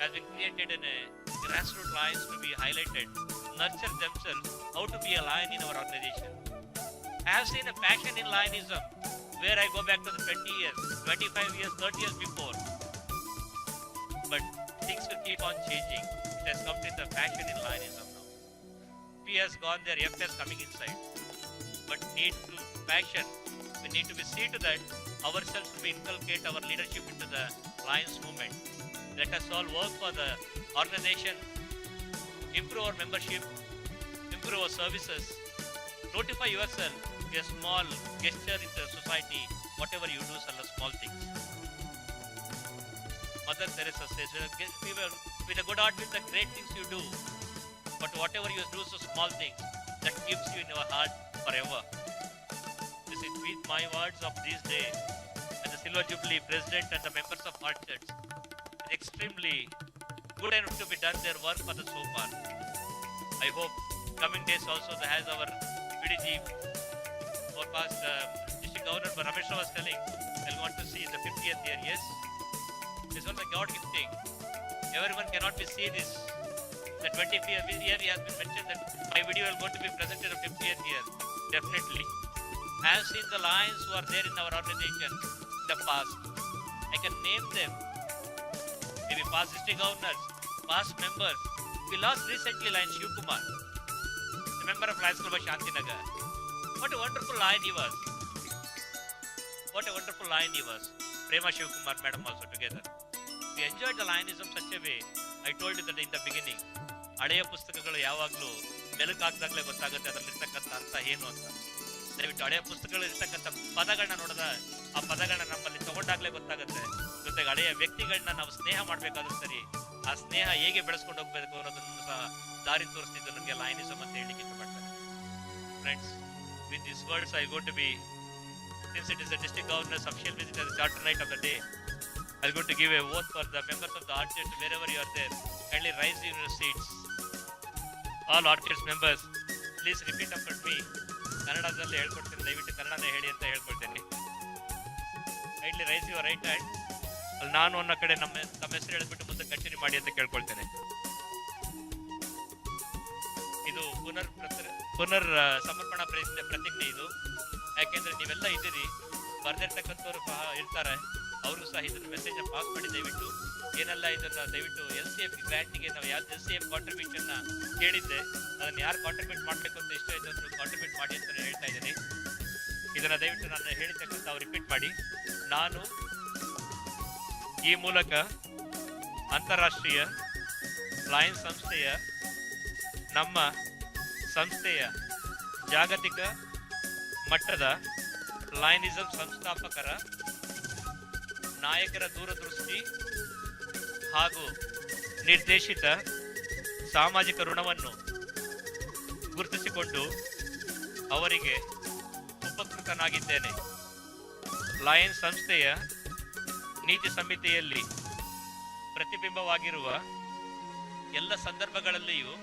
have been created in a grassroots lions to be highlighted, nurture themselves how to be a lion in our organization. I have seen a passion in lionism where I go back to the 20 years, 25 years, 30 years before. But things will keep on changing. It has come to the passion in lionism now. P has gone there, F has coming inside. But need to passion, we need to be see to that ourselves to be inculcate our leadership into the Lions movement. Let us all work for the organization, improve our membership, improve our services, notify yourself, a small gesture in the society, whatever you do, are the small things. Mother Teresa says, with a good heart, with the great things you do, but whatever you do, so small things, that keeps you in your heart forever. This is with my words of this day, as the Silver Jubilee President and the members of Orchards, extremely good enough to be done their work for the so far. I hope coming days also they has our PDG, our past District Governor Ramesh was telling, I want to see the 50th year. Yes, this was a God gifting. Everyone cannot be see this. The 25th year he has been mentioned that my video is going to be presented on 50th year. Definitely. I have seen the lions who are there in our organization in the past. I can name them. Maybe past district governors, past members. We lost recently Lion Shiv Kumar, the member of Lions Club of Shantinagar. What a wonderful lion he was. What a wonderful lion he was. Prema Shiv Kumar madam also together. We enjoyed the lionism such a way. I told you that in the beginning. ಹಳೆಯ ಪುಸ್ತಕಗಳು ಯಾವಾಗಲೂ ಬೆಳಕಾಗ್ದಾಗಲೇ ಗೊತ್ತಾಗುತ್ತೆ ಅದರಲ್ಲಿರ್ತಕ್ಕಂಥ ಅರ್ಥ ಏನು ಅಂತ. ದಯವಿಟ್ಟು ಹಳೆಯ ಪುಸ್ತಕಗಳು ಇರ್ತಕ್ಕಂಥ ಪದಗಳನ್ನ ನೋಡಿದ ಆ ಪದಗಳನ್ನ ನಮ್ಮಲ್ಲಿ ತಗೊಂಡಾಗಲೇ ಗೊತ್ತಾಗುತ್ತೆ. ಜೊತೆಗೆ ಹಳೆಯ ವ್ಯಕ್ತಿಗಳನ್ನ ನಾವು ಸ್ನೇಹ ಮಾಡಬೇಕಾದ್ರೂ ಸರಿ ಆ ಸ್ನೇಹ ಹೇಗೆ ಬೆಳೆಸ್ಕೊಂಡು ಹೋಗ್ಬೇಕು ಅನ್ನೋದನ್ನು ಸಹ ದಾರಿ ತೋರಿಸ್ತಿದ್ದು ನನಗೆ ಲಯನಿಸಮ್ ಅಂತ ಹೇಳಿಕ್ಕೆ ಇಷ್ಟಪಡ್ತಾರೆ. Friends, with this words I go to be, since it is the district governor's official visit as the charter night of the day, I am going to give a vote for the members of the Orchards wherever you are there. Kindly rise in your seats. All Orchards members, please repeat after me. ಕನ್ನಡದಲ್ಲಿ ಹೇಳ್ಕೊಡ್ತೀನಿ, ದಯವಿಟ್ಟು ಕನ್ನಡನೇ ಹೇಳಿ ಅಂತ ಹೇಳ್ಕೊಳ್ತೇನೆ. Kindly raise your right hand. ಅಲ್ಲಿ ನಾನು ಅನ್ನೋ ಕಡೆ ತಮ್ಮ ಹೆಸರು ಹೇಳಿಬಿಟ್ಟು ಮುಂದೆ ಕಂಟಿನ್ಯೂ ಮಾಡಿ ಅಂತ ಕೇಳ್ಕೊಳ್ತೇನೆ. ಇದು ಪುನರ್ ಸಮರ್ಪಣಾ ಪ್ರತಿಜ್ಞೆ ಇದು. ಯಾಕೆಂದ್ರೆ ನೀವೆಲ್ಲ ಇದ್ದೀರಿ, ಬರ್ದಿರ್ತಕ್ಕಂಥವ್ರು ಇರ್ತಾರೆ, ಅವ್ರಿಗೂ ಸಹ ಇದನ್ನ ಮೆಸೇಜ್ ಪಾಸ್ ಮಾಡಿ ದಯವಿಟ್ಟು ಏನೆಲ್ಲ ಇದನ್ನ ದಯವಿಟ್ಟು LCF ಗ್ರಾಂಟಿಗೆ ನಾವು ಯಾವ LCF ಕಾಂಟ್ರಿಬ್ಯೂಷನ್ ಕೇಳಿದ್ದೆ ಅದನ್ನ ಯಾರು ಕಾಂಟ್ರಿಬ್ಯೂಟ್ ಮಾಡಬೇಕು ಅಂತ ಇಷ್ಟ ಇದ್ದವರು ಕಾಂಟ್ರಿಬ್ಯೂಟ್ ಮಾಡಿ ಅಂತ ಹೇಳ್ತಾ ಇದ್ದೀನಿ. ಇದನ್ನ ದಯವಿಟ್ಟು ನಾನು ಹೇಳಿರ್ತಕ್ಕಂಥ ರಿಪೀಟ್ ಮಾಡಿ. ನಾನು ಈ ಮೂಲಕ ಅಂತಾರಾಷ್ಟ್ರೀಯ ಲಯನ್ಸ್ ಸಂಸ್ಥೆಯ ನಮ್ಮ ಸಂಸ್ಥೆಯ ಜಾಗತಿಕ ಮಟ್ಟದ ಲಯನಿಸಂ ಸಂಸ್ಥಾಪಕರ ನಾಯಕರ ದೂರದೃಷ್ಟಿ ಹಾಗೂ ನಿರ್ದೇಶಿತ ಸಾಮಾಜಿಕ ಋಣವನ್ನು ಪಾಲ್ಗೊಂಡು ಅವರಿಗೆ ಉಪಕೃತನಾಗಿದ್ದೇನೆ. ಲಯನ್ಸ್ ಸಂಸ್ಥೆಯ ನೀತಿ ಸಂಹಿತೆಯಲ್ಲಿ ಪ್ರತಿಬಿಂಬವಾಗಿರುವ ಎಲ್ಲ ಸಂದರ್ಭಗಳಲ್ಲಿಯೂ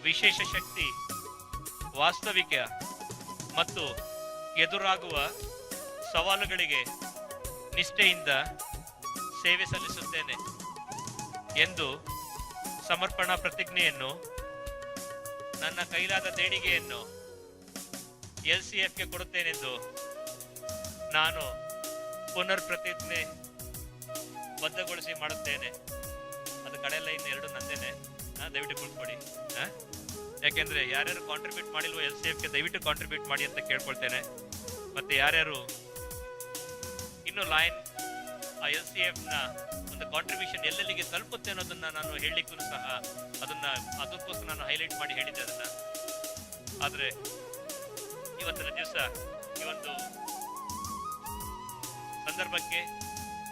ವಿಶೇಷ ಶಕ್ತಿ, ವಾಸ್ತವಿಕ ಮತ್ತು ಎದುರಾಗುವ ಸವಾಲುಗಳಿಗೆ ನಿಷ್ಠೆಯಿಂದ ಸೇವೆ ಸಲ್ಲಿಸುತ್ತೇನೆ ಎಂದು ಸಮರ್ಪಣಾ ಪ್ರತಿಜ್ಞೆಯನ್ನು, ನನ್ನ ಕೈಲಾದ ದೇಣಿಗೆಯನ್ನು LCFಗೆ ಕೊಡುತ್ತೇನೆಂದು ನಾನು ಪುನರ್ ಪ್ರತಿಜ್ಞೆ ಬದ್ಧಗೊಳಿಸಿ ಮಾಡುತ್ತೇನೆ. ಅದು ಕಡೆ ಲೈನ್ 2 ನಂದೇನೆ, ದಯವಿಟ್ಟು ಕುಳ್ಕೊಡಿ. ಯಾಕೆಂದ್ರೆ ಯಾರ್ಯಾರು ಕಾಂಟ್ರಿಬ್ಯೂಟ್ ಮಾಡಿಲ್ವೋ LCFಗೆ ದಯವಿಟ್ಟು ಕಾಂಟ್ರಿಬ್ಯೂಟ್ ಮಾಡಿ ಅಂತ ಕೇಳ್ಕೊಳ್ತೇನೆ. ಮತ್ತೆ ಯಾರ್ಯಾರು ಇನ್ನು ಲೈನ್ ಆ LCFನ ಒಂದು ಕಾಂಟ್ರಿಬ್ಯೂಷನ್ ಎಲ್ಲೆಲ್ಲಿಗೆ ತಲುಪುತ್ತೆ ಅನ್ನೋದನ್ನ ನಾನು ಹೇಳಲಿಕ್ಕೂ ಸಹ ಅದಕ್ಕೋಸ್ಕರ ನಾನು ಹೈಲೈಟ್ ಮಾಡಿ ಹೇಳಿದ್ದೆ ಅದನ್ನ. ಆದರೆ ಇವತ್ತಿನ ದಿವಸ ಈ ಒಂದು ಸಂದರ್ಭಕ್ಕೆ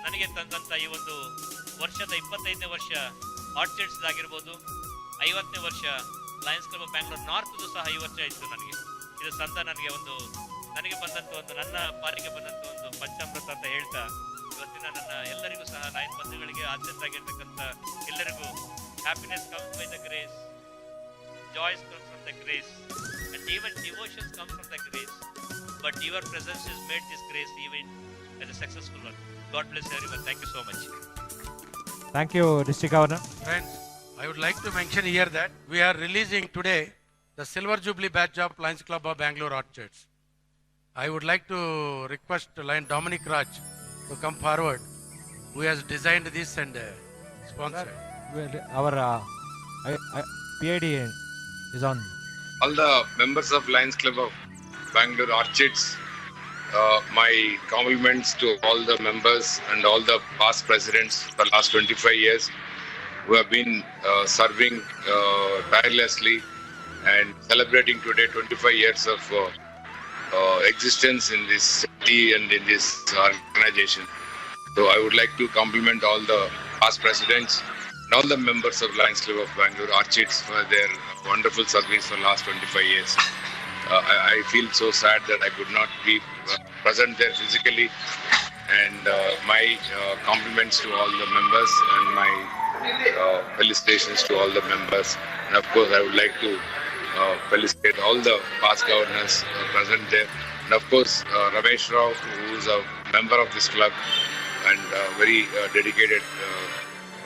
ನನಗೆ ತಂದಂತ ಈ ಒಂದು ವರ್ಷದ 25ನೇ ವರ್ಷ ಆರ್ಚಿಡ್ಸ್ ಆಗಿರ್ಬೋದು, 50ನೇ ವರ್ಷ Lions club of Bangalore north ಸಹ ಈ ವರ್ಷ ಇತ್ತು. ಇದು ಸಂತ ನನಗೆ ಬಂದಂತ ಒಂದು ನನ್ನ ಪಾಲಿಗೆ ಬಂದಂತ ಒಂದು ಪಂಚಾಮೃತ ಅಂತ ಹೇಳ್ತಾ ಇವತ್ತಿನ ನನ್ನ ಎಲ್ಲರಿಗೂ ಸಹ ಲಯನ್ ಬಂಧುಗಳಿಗೆ ಆದ್ಯತೆ ಆಗಿರ್ತಕ್ಕಂಥ ಎಲ್ಲರಿಗೂ happiness comes by the grace, joys comes from the grace, and even devotions come from the grace, but your presence has made this grace even as a successful one. God bless everyone. Thank you so much. Thank you, District Governor. Friends, I would like to mention here that we are releasing today the Silver Jubilee badge of Lions Club of Bangalore Orchards. I would like to request Lion Dominic Raj to come forward, who has designed this and sponsored. Our PID is on. All the members of Lions Club of Bangalore Orchards, my compliments to all the members and all the past presidents for the last 25 years who have been serving tirelessly and celebrating today 25 years of existence in this city and in this organization. So I would like to compliment all the past presidents and all the members of Lions Club of Bangalore Orchards for their wonderful service for the last 25 years. I feel so sad that I could not be present there physically, and my compliments to all the members and my felicitations to all the members. And of course, I would like to felicitate all the past governors present there. And of course, Ramesh Rao, who is a member of this club and very dedicated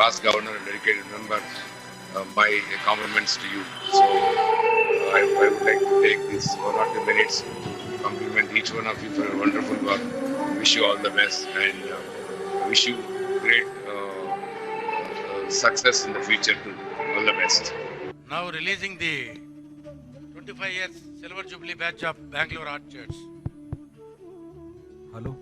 past governor and dedicated member. My compliments to you. So I would like to take this 1 or 2 minutes to compliment each one of you for a wonderful work. Wish you all the best and wish you great success in the future too. All the best. Now releasing the 25 years Silver Jubilee badge of Bangalore Orchards. Hello.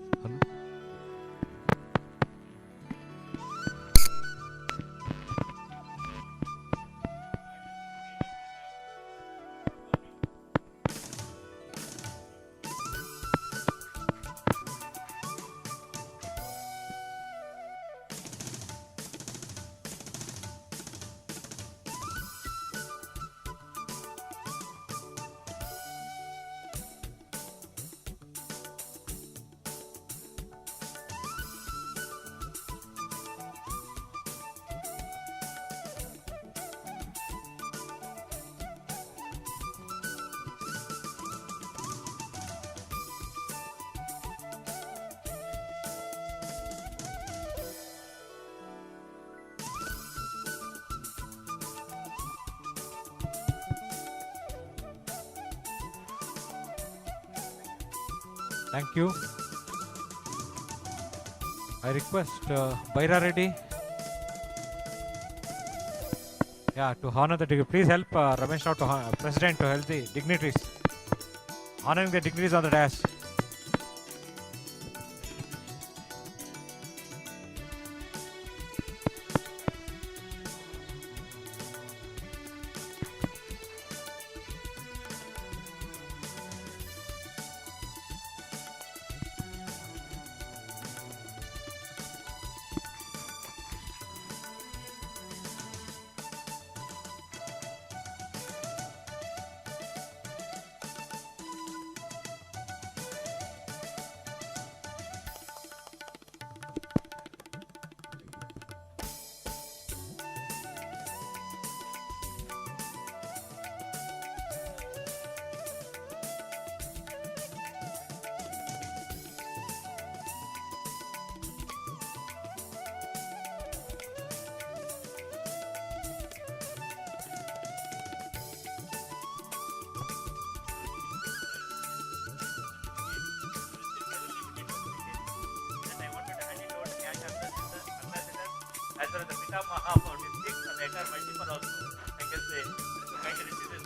Thank you. I request Baira Reddy, to honor the dignitaries. Please help Ramesh Rao, President, to help the dignitaries. Honoring the dignitaries on the dais. Pitamaha of our district and the entire multiple also. I can say, to kindly receive this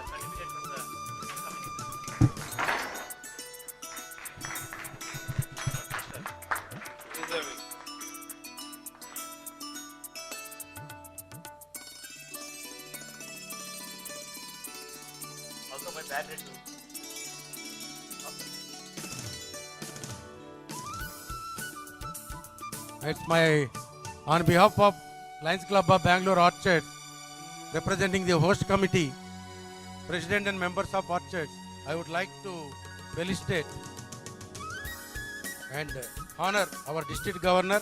certificate from the Deserving. also my bad rate too. It's on behalf of Lions Club of Bangalore Orchards, representing the host committee, president and members of Orchards, I would like to felicitate and honor our district governor.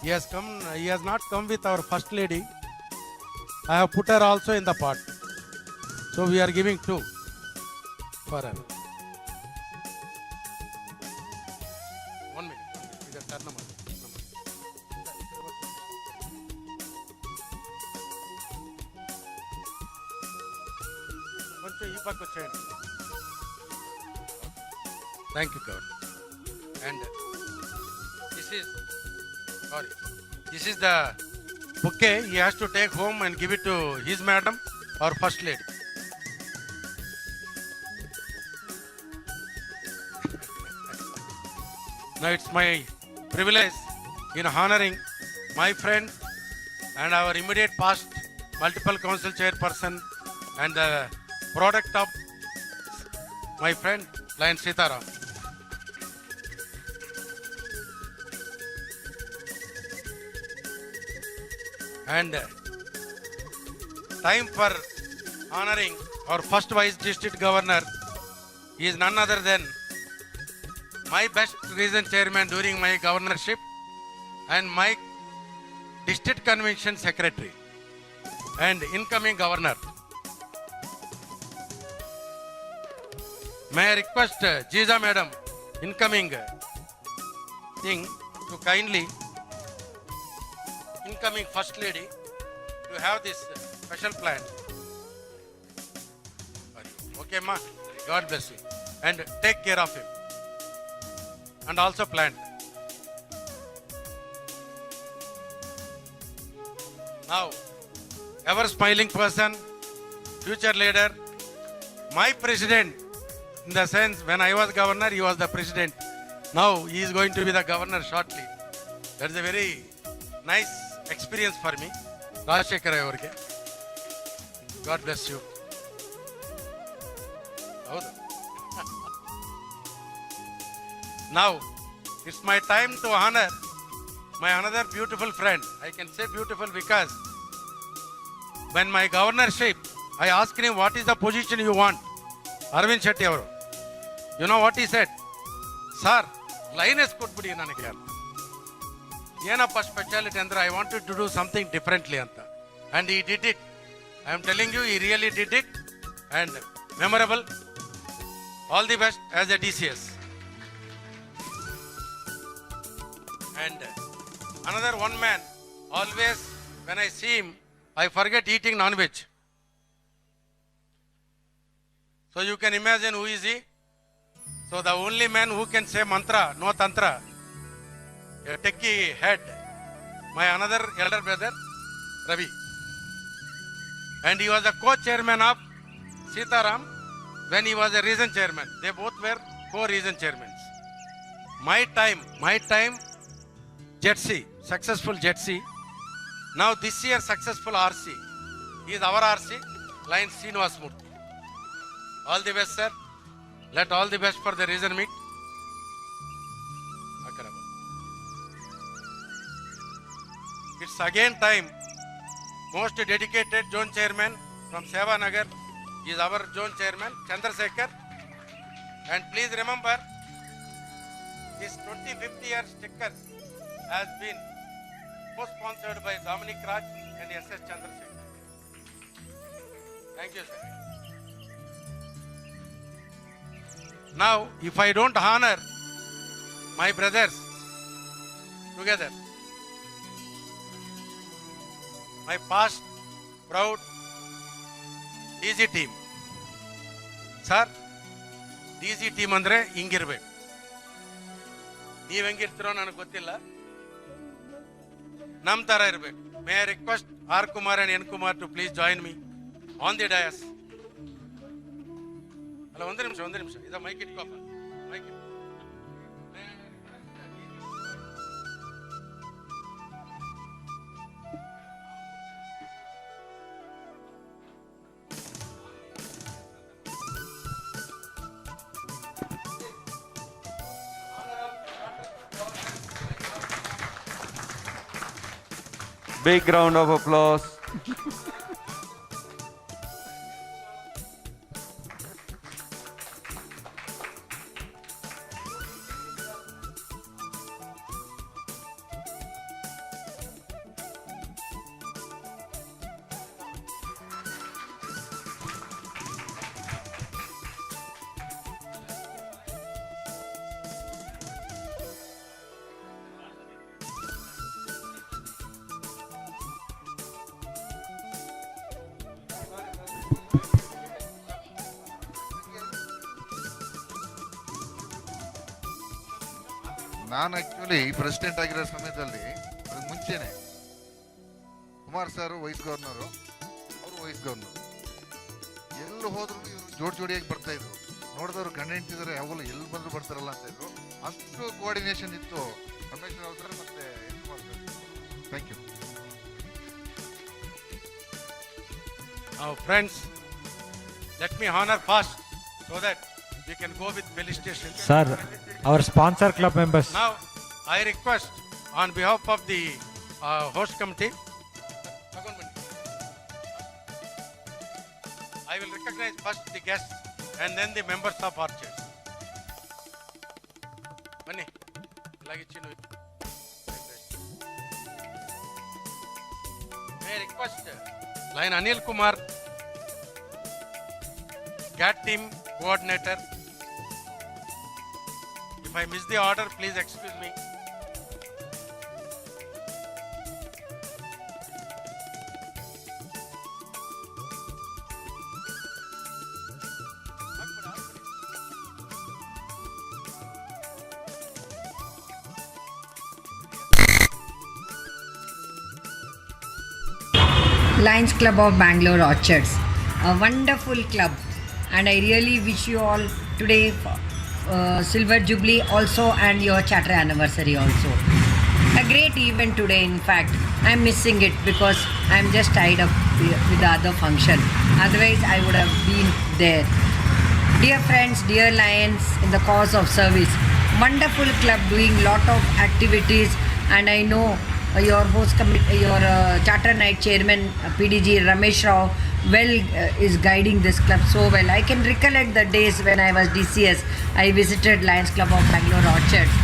He has not come with our first lady. I have put her also in the pot. So we are giving 2 for her. 1 minute. Is that number? Thank you, God. And this is the bouquet he has to take home and give it to his madam or first lady. Now it's my privilege in honoring my friend and our immediate past multiple council chairperson and the product of my friend Lion Sitaram. And time for honoring our first vice district governor is none other than my best region chairman during my governorship and my district convention secretary and incoming governor. May I request Jiza madam, incoming thing, to kindly incoming first lady to have this special plan. Okay, ma. God bless you. And take care of him. And also plant. Now, ever smiling person, future leader, my president, in the sense when I was governor, he was the president. Now he is going to be the governor shortly. That is a very nice experience for me. Rajshekar avarge. God bless you. Now, it's my time to honor my another beautiful friend. I can say beautiful because when my governorship, I asked him, what is the position you want? Arvind Shetty avaru. You know what he said? Sir, lioness ಕೊಟ್ಬಿಡಿ ನನಗೆ. ಏನಪ್ಪ speciality ಅಂದ್ರೆ I wanted to do something differently ಅಂತ. And he did it. I am telling you, he really did it. And memorable. All the best as a DCS. And another one man, always when I see him, I forget eating non-veg. So you can imagine who is he? So the only man who can say mantra, no tantra, a techie head, my another elder brother, Ravi. And he was a co-chairman of Sitaram when he was a region chairman. They both were co-region chairmen. My time, Jetsi, successful Jetsi. Now this year successful RC. He is our RC, Lion Srinivas Murthy. All the best, sir. Let all the best for the region meet. It's again time. Most dedicated zone chairman from Seva Nagar is our zone chairman, Chandrasekhar. And please remember, this 25th year stickers has been co-sponsored by Dominic Raj and SS Chandrasekhar. Thank you, sir. Now, if I don't honor my brothers together, my past proud DG team. Sir, DG team andre ಹಿಂಗಿರ್ಬೇಕು. ನೀವು ಹೆಂಗಿರ್ತೀರೋ ನನಗೆ ಗೊತ್ತಿಲ್ಲ. ನಂಬ್ತಾರ ಇರಬೇಕು. May I request R Kumar and N Kumar to please join me on the dais. ಅಲ್ಲ, ಒಂದು ನಿಮಿಷ ಇದು mic ಇಟ್ಕೋಪ್ಪ, ಮೈಕ್ ಇಟ್ಕೋ. Big round of applause. ನಾನು ಆ್ಯಕ್ಚುಲಿ ಪ್ರೆಸಿಡೆಂಟ್ ಆಗಿರೋ ಸಮಯದಲ್ಲಿ ಅದಕ್ಕೆ ಮುಂಚೆನೆ ಕುಮಾರ್ ಸರ್ ವೈಸ್ ಗವರ್ನರು, ಅವರು ವೈಸ್ ಗವರ್ನರು, ಎಲ್ಲಿ ಹೋದ್ರು ಇವರು ಜೋಡಿಯಾಗಿ ಬರ್ತಾ ಇದ್ರು. ನೋಡಿದವರು ಕಂಡೆಂಟಿದ್ದಾರೆ, ಯಾವಾಗಲೂ ಎಲ್ಲಿ ಬಂದ್ರು ಬರ್ತಾರಲ್ಲ ಅಂತ ಇದ್ರು. ಅಷ್ಟು ಕೋಆರ್ಡಿನೇಷನ್ ಇತ್ತು ರಮೇಶ್ ರಾವ್ ಸರ್ ಮತ್ತೆ N Kumar sir. Thank you. Friends, let me honour fast so that we can go with felicitations. Sir, our sponsor club members. Now, I request on behalf of the host committee, I will recognize first the guests and then the members of Orchids. Bani, lagichinu. May I request Lion Anil Kumar, CAT team coordinator. If I miss the order, please excuse me. Lions Club of Bangalore Orchards, a wonderful club, and I really wish you all today Silver Jubilee also and your charter anniversary also. A great event today. In fact, I'm missing it because I'm just tied up with the other function. Otherwise, I would have been there. Dear friends, dear Lions, in the cause of service, wonderful club doing lot of activities, and I know your host committee, your charter night chairman PDG Ramesh Rao is guiding this club so well. I can recollect the days when I was DCS. I visited Lions Club of Bangalore Orchards,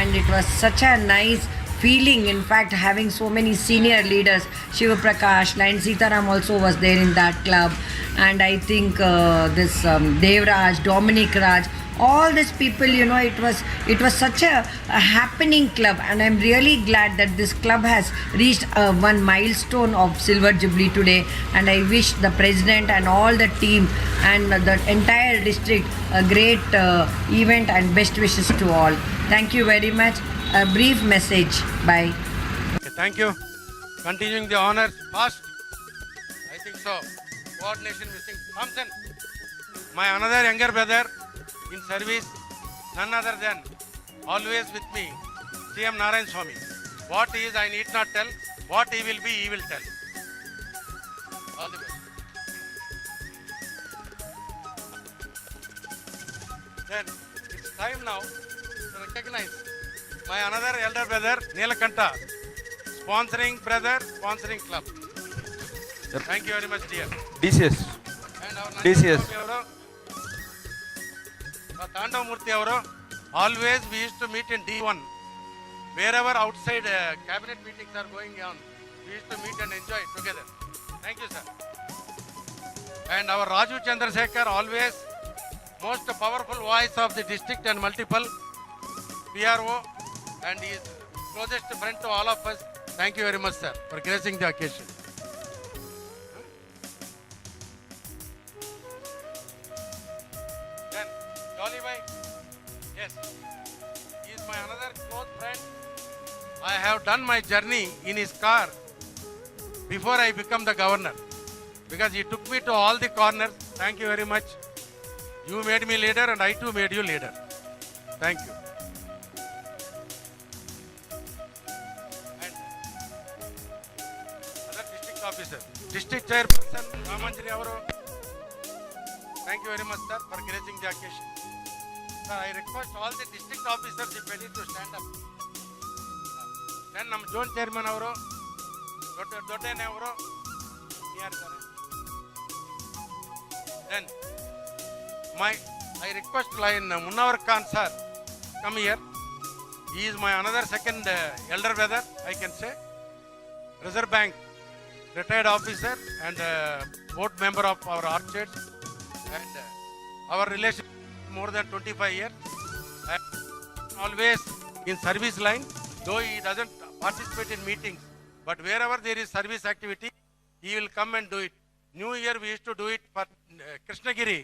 and it was such a nice feeling. In fact, having so many senior leaders, Shiva Prakash, Lion Sitaram also was there in that club, and I think this Devraj, Dominic Raj, all these people, it was such a happening club, and I'm really glad that this club has reached one milestone of Silver Jubilee today, and I wish the president and all the team and the entire district a great event and best wishes to all. Thank you very much. A brief message. Bye. Okay, thank you. Continuing the honors fast. I think so. Coordination missing. Thompson, my another younger brother in service, none other than always with me, CM Narayan Swami. What he is, I need not tell. What he will be, he will tell. All the best. Then it's time now to recognize my another elder brother, Neelakanta, sponsoring club. Thank you very much, dear. DCS. And our DCS. Tandavamurthy avaru, always we used to meet in D1. Wherever outside cabinet meetings are going on, we used to meet and enjoy together. Thank you, sir. And our Raju Chandrasekhar, always most powerful voice of the district and multiple PRO, and he is closest friend to all of us. Thank you very much, sir, for gracing the occasion. Then, Jolly Bhai, yes, he is my another close friend. I have done my journey in his car before I become the governor, because he took me to all the corners. Thank you very much. You made me leader and I too made you leader. Thank you. And other district officer, district chairperson Ramanjani Avaru. Thank you very much, sir, for gracing the occasion. Sir, I request all the district officers, if any, to stand up. Then ನಮ್ಮ zone chairman ಅವರು ದೊಡ್ಡನೆ ಅವರು ಯಾರಿದ್ದಾರೆ. Then I request line Munawar Khan sir, come here. He is my another second elder brother, I can say. Reserve Bank retired officer and board member of our orchards, and our relation more than 25 years. And always in service line, though he doesn't participate in meetings, but wherever there is service activity, he will come and do it. New Year we used to do it for Krishnagiri.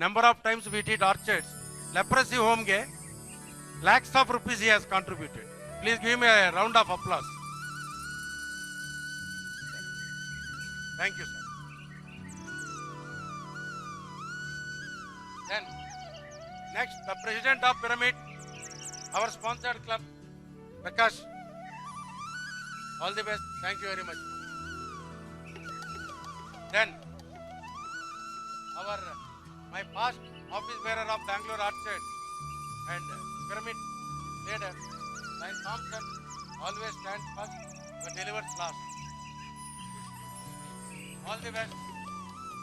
Number of times we did orchards. Leprosy home ge lakhs of rupees he has contributed. Please give me a round of applause. Thank you, sir. Then next, the president of Pyramid, our sponsored club, Prakash. All the best. Thank you very much. Then my past office bearer of Bangalore Orchard and Pyramid leader, Lion Thompson, always stands first but delivers last. All the best.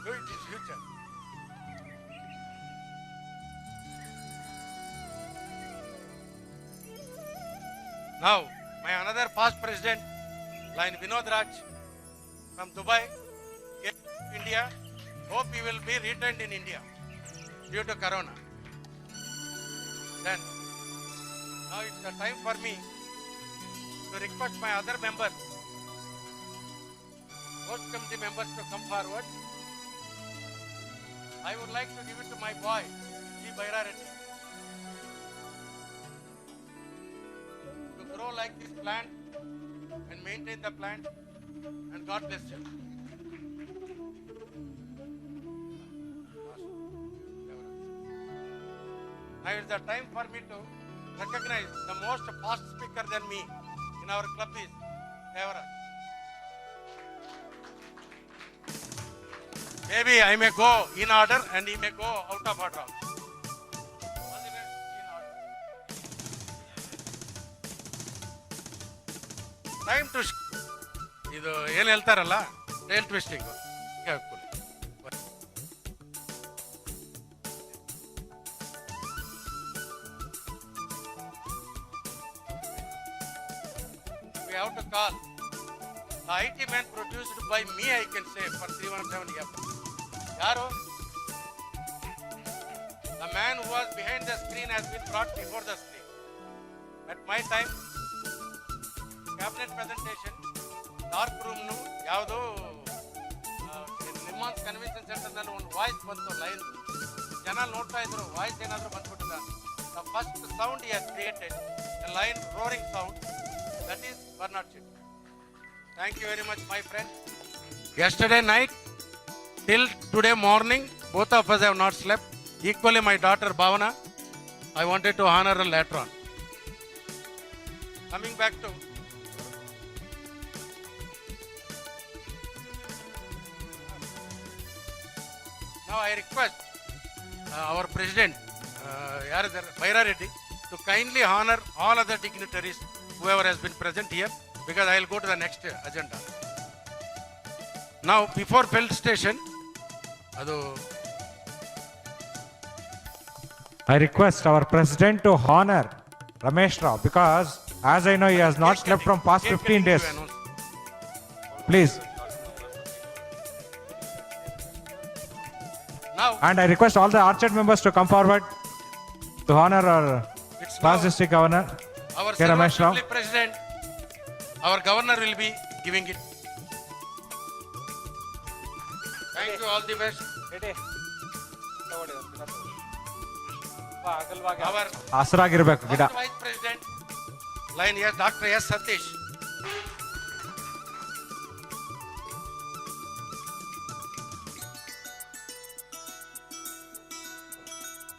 Do it in future. Now, my another past president, Lion Vinod Raj from Dubai, India. Hope he will be retained in India due to Corona. Then, now it's the time for me to request my other members, host committee members, to come forward. I would like to give it to my boy, G. Baira Reddy, to grow like this plant and maintain the plant, and God bless you. Now is the time for me to recognize the most fast speaker than me in our club is Devaraj. Maybe I may go in order and he may go out of order. All the best in order. Time to ಇದು ಏನು ಹೇಳ್ತಾರಲ್ಲ tail twisting. We have to call the IT man produced by me, I can say, for 317 F. Yaru? The man who was behind the screen has been brought before the screen. At my time, cabinet presentation, dark room nu ಯಾವುದು ನಿಮ್ಮಾನ್ಸ್ convention ಸೆಂಟರ್ನಲ್ಲಿ ಒಂದು voice ಬಂತು, line ಜನ ನೋಡ್ತಾ ಇದ್ರು, voice ಏನಾದರೂ ಬಂದ್ಬಿಟ್ಟಿದ. The first sound he has created, a line roaring sound, that is Bernard Shit. Thank you very much, my friend. Yesterday night till today morning, both of us have not slept. Equally, my daughter Bhavana, I wanted to honor her later on. Coming back to now, I request our president, Baira Reddy, to kindly honor all other dignitaries, whoever has been present here, because I will go to the next agenda. Now, before Feld Station, I request our president to honor Ramesh Rao, because as I know he has not slept from past 15 days. Please. Now, and I request all the Orchard members to come forward to honor our past district governor, our K. Ramesh Rao. president, our governor will be giving it. Thank you, all the best. Our ಹಸಿರಾಗಿರ್ಬೇಕು ಗಿಡ. vice president, Line yes, Dr. S. Satish.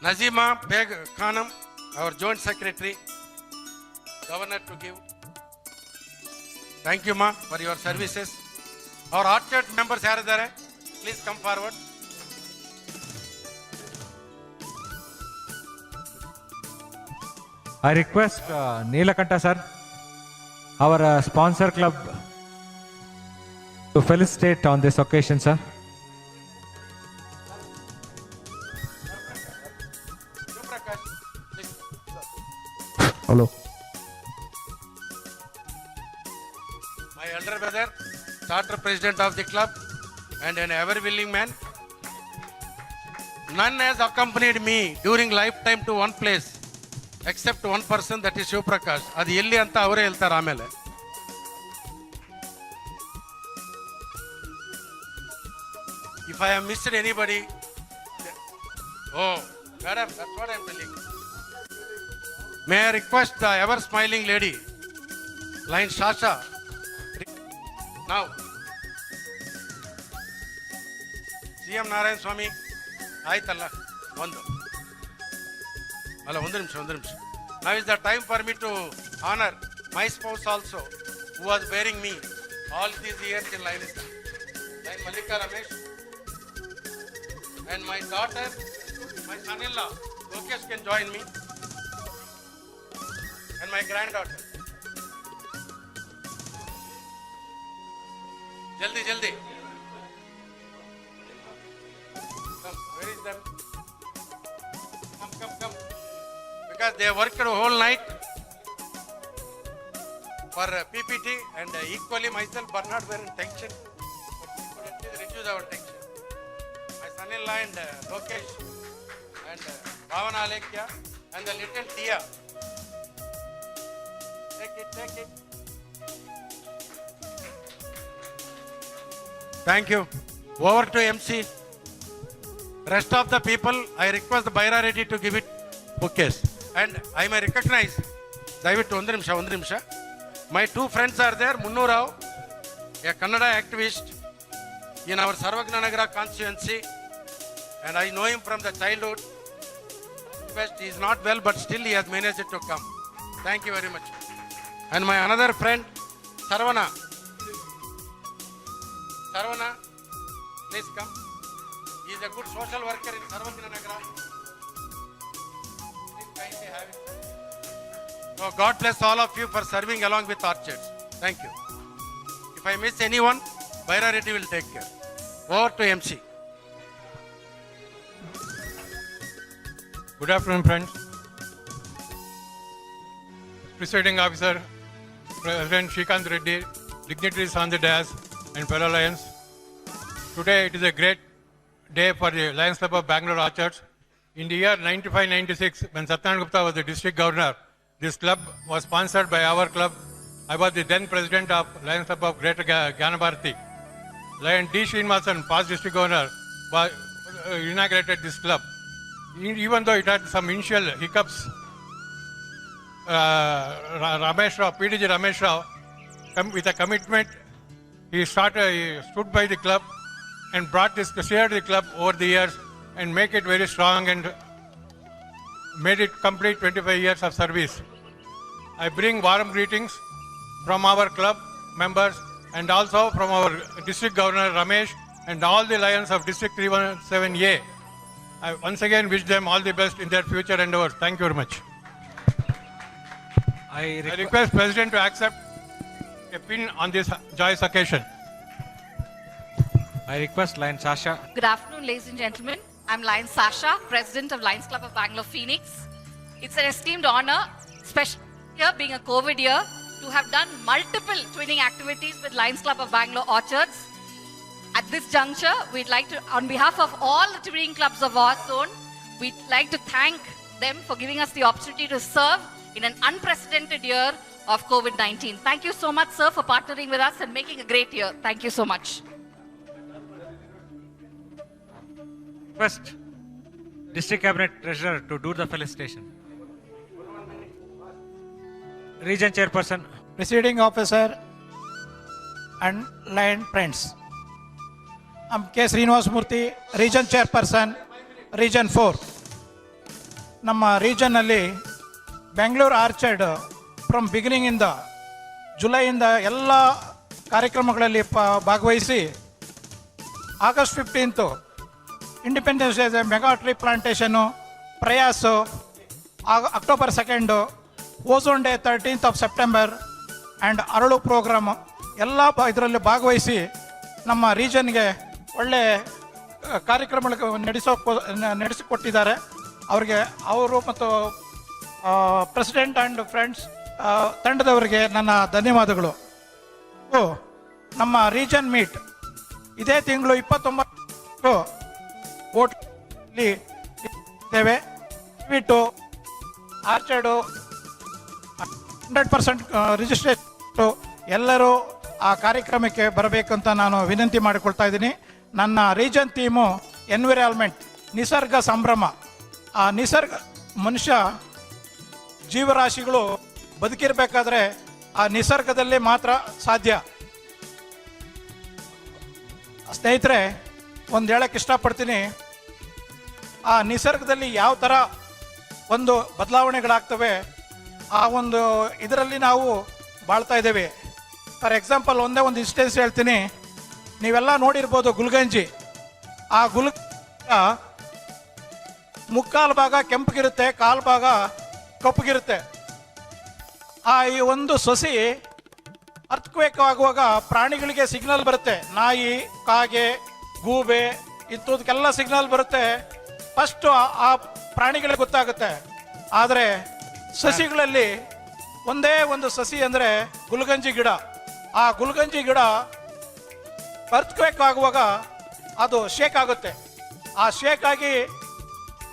Nazima Beg Khanam, our Joint Secretary, Governor to give. Thank you, ma, for your services. Our Orchard members are there. Please come forward. I request Neelakanta sir, our sponsor club, to felicitate on this occasion, sir. Hello. My elder brother, charter president of the club, and an ever willing man. None has accompanied me during lifetime to one place except one person, that is Shiv Prakash. ಅದು ಎಲ್ಲಿ ಅಂತ ಅವರೇ ಹೇಳ್ತಾರೆ ಆಮೇಲೆ. If I have missed anybody, oh, madam, that's what I am telling. May I request the ever smiling lady, line Shasha. Now, CM Narayan Swami, ಆಯ್ತಲ್ಲ ಒಂದು ಅಲ್ಲ ಒಂದು ನಿಮಿಷ. Now is the time for me to honor my spouse also, who was bearing me all these years in line Mallika Ramesh, and my daughter, my son-in-law, Lokesh can join me, and my granddaughter. Jaldi. Come, where is them? Come. Because they worked the whole night for PPT, and equally myself, Bernard, were in tension. But we could at least reduce our tension. My son-in-law and Lokesh and Bhavana Alekhya and the little Tia. Take it. Thank you. Over to MC. Rest of the people, I request the Baira Reddy to give it bouquets. And I may recognize, David Ondrimsha. My two friends are there, Munnu Rao, a Kannada activist in our Sarvagnanagara constituency, and I know him from the childhood. He is not well, but still he has managed to come. Thank you very much. And my another friend, Sarvana, please come. He is a good social worker in Sarvagnanagara. Please kindly have it. So God bless all of you for serving along with Orchards. Thank you. If I miss anyone, Baira Reddy will take care. Over to MC. Good afternoon, friends. Presiding officer, President Srikanth Reddy, dignitaries on the dais, and fellow Lions. Today it is a great day for the Lions Club of Bangalore Orchards. In the year 95-96, when Satyanarayana Gupta was the district governor, this club was sponsored by our club. I was the then president of Lions Club of Greater Gyanabharati. Lion D. Srinivasan, past district governor, inaugurated this club. Even though it had some initial hiccups, PDG Ramesh Rao, with a commitment, he stood by the club and shared the club over the years and make it very strong and made it complete 25 years of service. I bring warm greetings from our club members and also from our district governor Ramesh and all the Lions of District 317A. I once again wish them all the best in their future endeavors. Thank you very much. I request President to accept a pin on this joyous occasion. I request Lion Sasha. Good afternoon, ladies and gentlemen. I'm Lion Sasha, President of Lions Club of Bangalore Phoenix. It's an esteemed honor, especially here being a COVID year, to have done multiple twinning activities with Lions Club of Bangalore Orchards. At this juncture, we'd like to, on behalf of all the twinning clubs of our zone, we'd like to thank them for giving us the opportunity to serve in an unprecedented year of COVID-19. Thank you so much, sir, for partnering with us and making a great year. Thank you so much. Request District Cabinet Treasurer to do the felicitation. Region Chairperson. Presiding Officer and Lion Friends. I'm K. Srinivas Murthy, Region Chairperson, Region 4. ನಮ್ಮ ರೀಜನ್ನಲ್ಲಿ Bengaluru Orchard from ಬಿಗಿನಿಂಗಿಂದ ಜುಲೈಯಿಂದ ಎಲ್ಲ ಕಾರ್ಯಕ್ರಮಗಳಲ್ಲಿ ಭಾಗವಹಿಸಿ August 15 Independence Day mega tree plantation ಪ್ರಯಾಸು October 2 Ozone Day 13th September and ಅರಳು programme ಎಲ್ಲ ಇದರಲ್ಲಿ ಭಾಗವಹಿಸಿ ನಮ್ಮ ರೀಜನ್ಗೆ ಒಳ್ಳೆ ಕಾರ್ಯಕ್ರಮಗಳು ನಡೆಸಿಕೊಟ್ಟಿದ್ದಾರೆ. ಅವರಿಗೆ ಅವರು ಮತ್ತು ಪ್ರೆಸಿಡೆಂಟ್ ಆ್ಯಂಡ್ ಫ್ರೆಂಡ್ಸ್ ತಂಡದವರಿಗೆ ನನ್ನ ಧನ್ಯವಾದಗಳು. ನಮ್ಮ ರೀಜನ್ ಮೀಟ್ ಇದೇ ತಿಂಗಳು 29 ಓಟ್ಲಿ ಇದ್ದೇವೆ. ದಯವಿಟ್ಟು ಆರ್ಚರ್ಡು 100% ರಿಜಿಸ್ಟ್ರೇಷನ್ ಎಲ್ಲರೂ ಆ ಕಾರ್ಯಕ್ರಮಕ್ಕೆ ಬರಬೇಕಂತ ನಾನು ವಿನಂತಿ ಮಾಡಿಕೊಳ್ತಾ ಇದ್ದೀನಿ. ನನ್ನ ರೀಜನ್ ಥೀಮು ಎನ್ವಿರಾನ್ಮೆಂಟ್, ನಿಸರ್ಗ ಸಂಭ್ರಮ. ಆ ನಿಸರ್ಗ ಮನುಷ್ಯ ಜೀವರಾಶಿಗಳು ಬದುಕಿರಬೇಕಾದ್ರೆ ಆ ನಿಸರ್ಗದಲ್ಲಿ ಮಾತ್ರ ಸಾಧ್ಯ. ಸ್ನೇಹಿತರೆ, ಒಂದು ಹೇಳಕ್ಕೆ ಇಷ್ಟಪಡ್ತೀನಿ, ಆ ನಿಸರ್ಗದಲ್ಲಿ ಯಾವ ಥರ ಒಂದು ಬದಲಾವಣೆಗಳಾಗ್ತವೆ ಆ ಒಂದು ಇದರಲ್ಲಿ ನಾವು ಬಾಳ್ತಾ ಇದ್ದೇವೆ. ಫಾರ್ ಎಕ್ಸಾಂಪಲ್ ಒಂದೇ ಒಂದು ಇನ್ಸ್ಟೆನ್ಸ್ ಹೇಳ್ತೀನಿ. ನೀವೆಲ್ಲ ನೋಡಿರ್ಬೋದು ಗುಲ್ಗಂಜಿ. ಆ ಮುಕ್ಕಾಲು ಭಾಗ ಕೆಂಪಗಿರುತ್ತೆ, ಕಾಲು ಭಾಗ ಕಪ್ಪಗಿರುತ್ತೆ. ಈ ಒಂದು ಸಸಿ ಅರ್ಥಕ್ವೇಕ್ ಆಗುವಾಗ ಪ್ರಾಣಿಗಳಿಗೆ ಸಿಗ್ನಲ್ ಬರುತ್ತೆ. ನಾಯಿ, ಕಾಗೆ, ಗೂಬೆ ಇಂಥದಕ್ಕೆಲ್ಲ ಸಿಗ್ನಲ್ ಬರುತ್ತೆ. ಫಸ್ಟು ಆ ಪ್ರಾಣಿಗಳಿಗೆ ಗೊತ್ತಾಗುತ್ತೆ. ಆದರೆ ಸಸಿಗಳಲ್ಲಿ ಒಂದೇ ಒಂದು ಸಸಿ ಅಂದರೆ ಗುಲ್ಗಂಜಿ ಗಿಡ. ಆ ಗುಲ್ಗಂಜಿ ಗಿಡ ಅರ್ಥಕ್ವೇಕ್ ಆಗುವಾಗ ಅದು ಶೇಕ್ ಆಗುತ್ತೆ. ಆ ಶೇಕ್ ಆಗಿ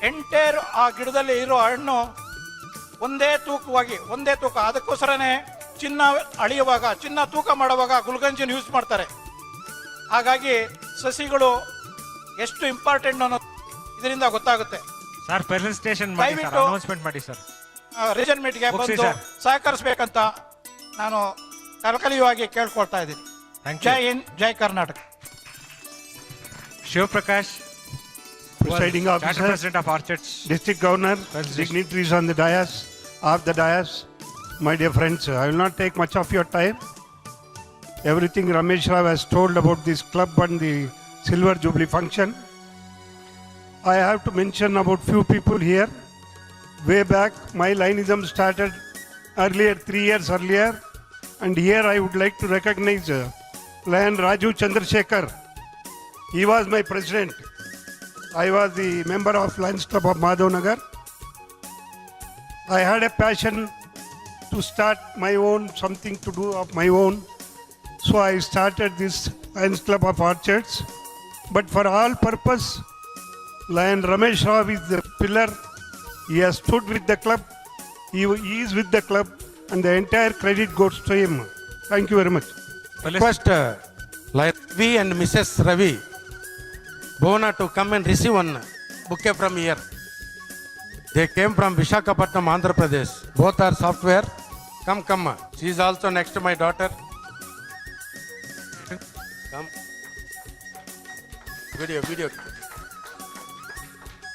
ಎಂಟೇರ್ ಆ ಗಿಡದಲ್ಲಿ ಇರೋ ಹಣ್ಣು ಒಂದೇ ತೂಕ. ಅದಕ್ಕೋಸ್ಕರನೇ ಚಿನ್ನ ಅಳಿಯುವಾಗ, ಚಿನ್ನ ತೂಕ ಮಾಡುವಾಗ ಗುಲ್ಗಂಜಿನ ಯೂಸ್ ಮಾಡ್ತಾರೆ. ಹಾಗಾಗಿ ಸಸಿಗಳು ಎಷ್ಟು ಇಂಪಾರ್ಟೆಂಟ್ ಅನ್ನೋದು ಇದರಿಂದ ಗೊತ್ತಾಗುತ್ತೆ. ಸರ್ ಪ್ರೆಸೆಂಟೇಷನ್ ಮಾಡಿ ಸರ್, ಅನೌನ್ಸ್ಮೆಂಟ್ ಮಾಡಿ ಸರ್. ರೀಜನ್ ಮೀಟ್ಗೆ ಬಂದು ಸಹಕರಿಸಬೇಕಂತ ನಾನು ಕಳಕಳಿಯಾಗಿ ಕೇಳ್ಕೊಳ್ತಾ ಇದ್ದೀನಿ. ಜೈ ಹಿಂದ್, ಜೈ Karnataka. Shivaprakash, Presiding Officer, Charter President of Orchids, District Governor, dignitaries on the dais, my dear friends, I will not take much of your time. Everything Ramesh Rao has told about this club and the Silver Jubilee function. I have to mention about few people here. Way back, my Lionism started earlier, 3 years earlier, and here I would like to recognize Lion Raju Chandrasekhar. He was my president. I was the member of Lions Club of Madhavnagar. I had a passion to start my own, something to do of my own. So I started this Lions Club of Orchids. But for all purpose, Lion Ramesh Rao is the pillar. He has stood with the club. He is with the club, and the entire credit goes to him. Thank you very much. Request Lion Ravi and Mrs. Ravi Bona to come and receive one bouquet from here. They came from Visakhapatnam, Andhra Pradesh. Both are software. Come. She is also next to my daughter. Come. Video.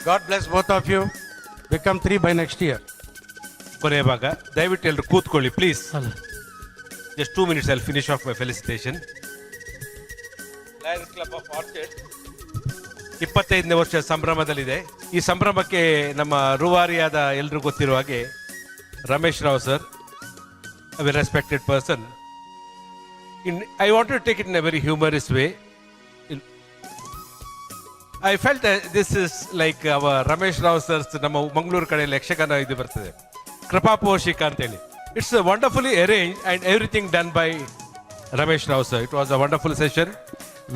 God bless both of you. Become 3 by next year. ಕೊನೆಯ ಭಾಗ ದಯವಿಟ್ಟು ಎಲ್ಲರೂ ಕೂತ್ಕೊಳ್ಳಿ please. Just 2 minutes I'll finish off my felicitation. Lions club of Orchid 25ನೇ ವರ್ಷ ಸಂಭ್ರಮದಲ್ಲಿದೆ. ಈ ಸಂಭ್ರಮಕ್ಕೆ ನಮ್ಮ ರೂವಾರಿಯಾದ ಎಲ್ಲರೂ ಗೊತ್ತಿರುವ ಹಾಗೆ Ramesh Rao sir, a very respected person. I wanted to take it in a very humorous way. I felt that this is like our Ramesh Rao sir's ನಮ್ಮ ಮಂಗಳೂರು ಕಡೆಯಲ್ಲಿ ಯಕ್ಷಗಾನ ಇದು ಬರ್ತದೆ, ಕೃಪಾಪೋಷಿಕ ಅಂತೇಳಿ. It's wonderfully arranged and everything done by Ramesh Rao sir. It was a wonderful session.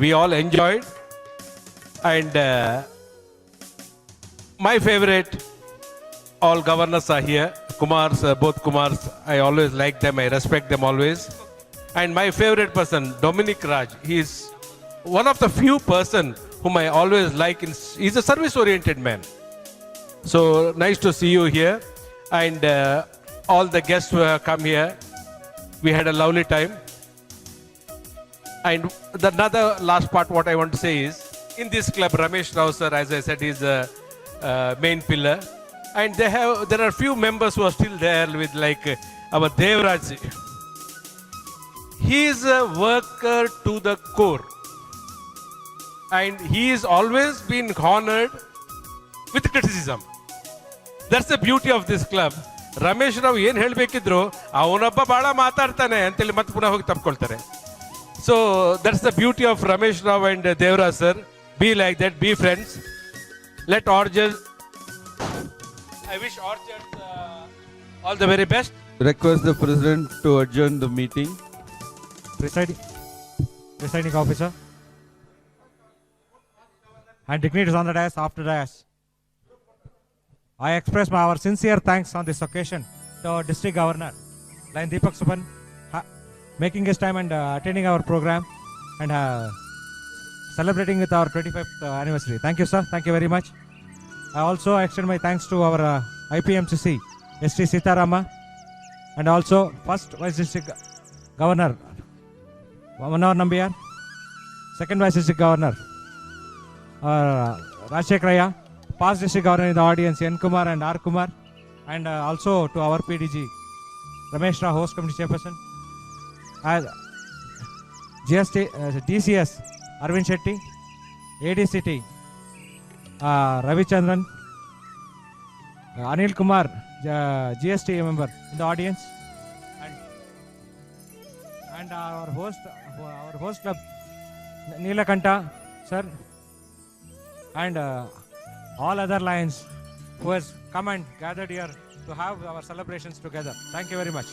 We all enjoyed. And my favorite, all governors are here. Kumars, both Kumars, I always like them. I respect them always. And my favorite person, Dominic Raj. He is one of the few person whom I always like. He's a service-oriented man. So nice to see you here. And all the guests who have come here. We had a lovely time. And another last part, what I want to say is, in this club, Ramesh Rao sir, as I said, is a main pillar. And there are few members who are still there with like our Devraj. He is a worker to the core. And he has always been honored with criticism. That's the beauty of this club. Ramesh Rao ಏನು ಹೇಳಬೇಕಿದ್ರು ಅವನೊಬ್ಬ ಭಾಳ ಮಾತಾಡ್ತಾನೆ ಅಂತೇಳಿ ಮತ್ತೆ ಪುನಃ ಹೋಗಿ ತಪ್ಕೊಳ್ತಾರೆ. So that's the beauty of Ramesh Rao and Devaraj sir. Be like that, be friends. Let Orchards, I wish Orchards all the very best. Request the President to adjourn the meeting. Presiding officer and dignitaries on the dais, after dais. I express our sincere thanks on this occasion to our District Governor, Lion Deepak Suman, making his time and attending our program and celebrating with our 25th anniversary. Thank you, sir. Thank you very much. I also extend my thanks to our IPMCC, ST Sitarama, and also first Vice District Governor, Manohar Nambiar, second Vice District Governor, Rajshekar Raya, past District Governor in the audience, N. Kumar and R. Kumar, and also to our PDG, Ramesh Rao, Host Committee Chairperson, GST, DCS, Arvind Shetty, ADCT, Ravichandran, Anil Kumar, GST member in the audience, and our host club, Neelakanta sir, and all other lions who has come and gathered here to have our celebrations together. Thank you very much.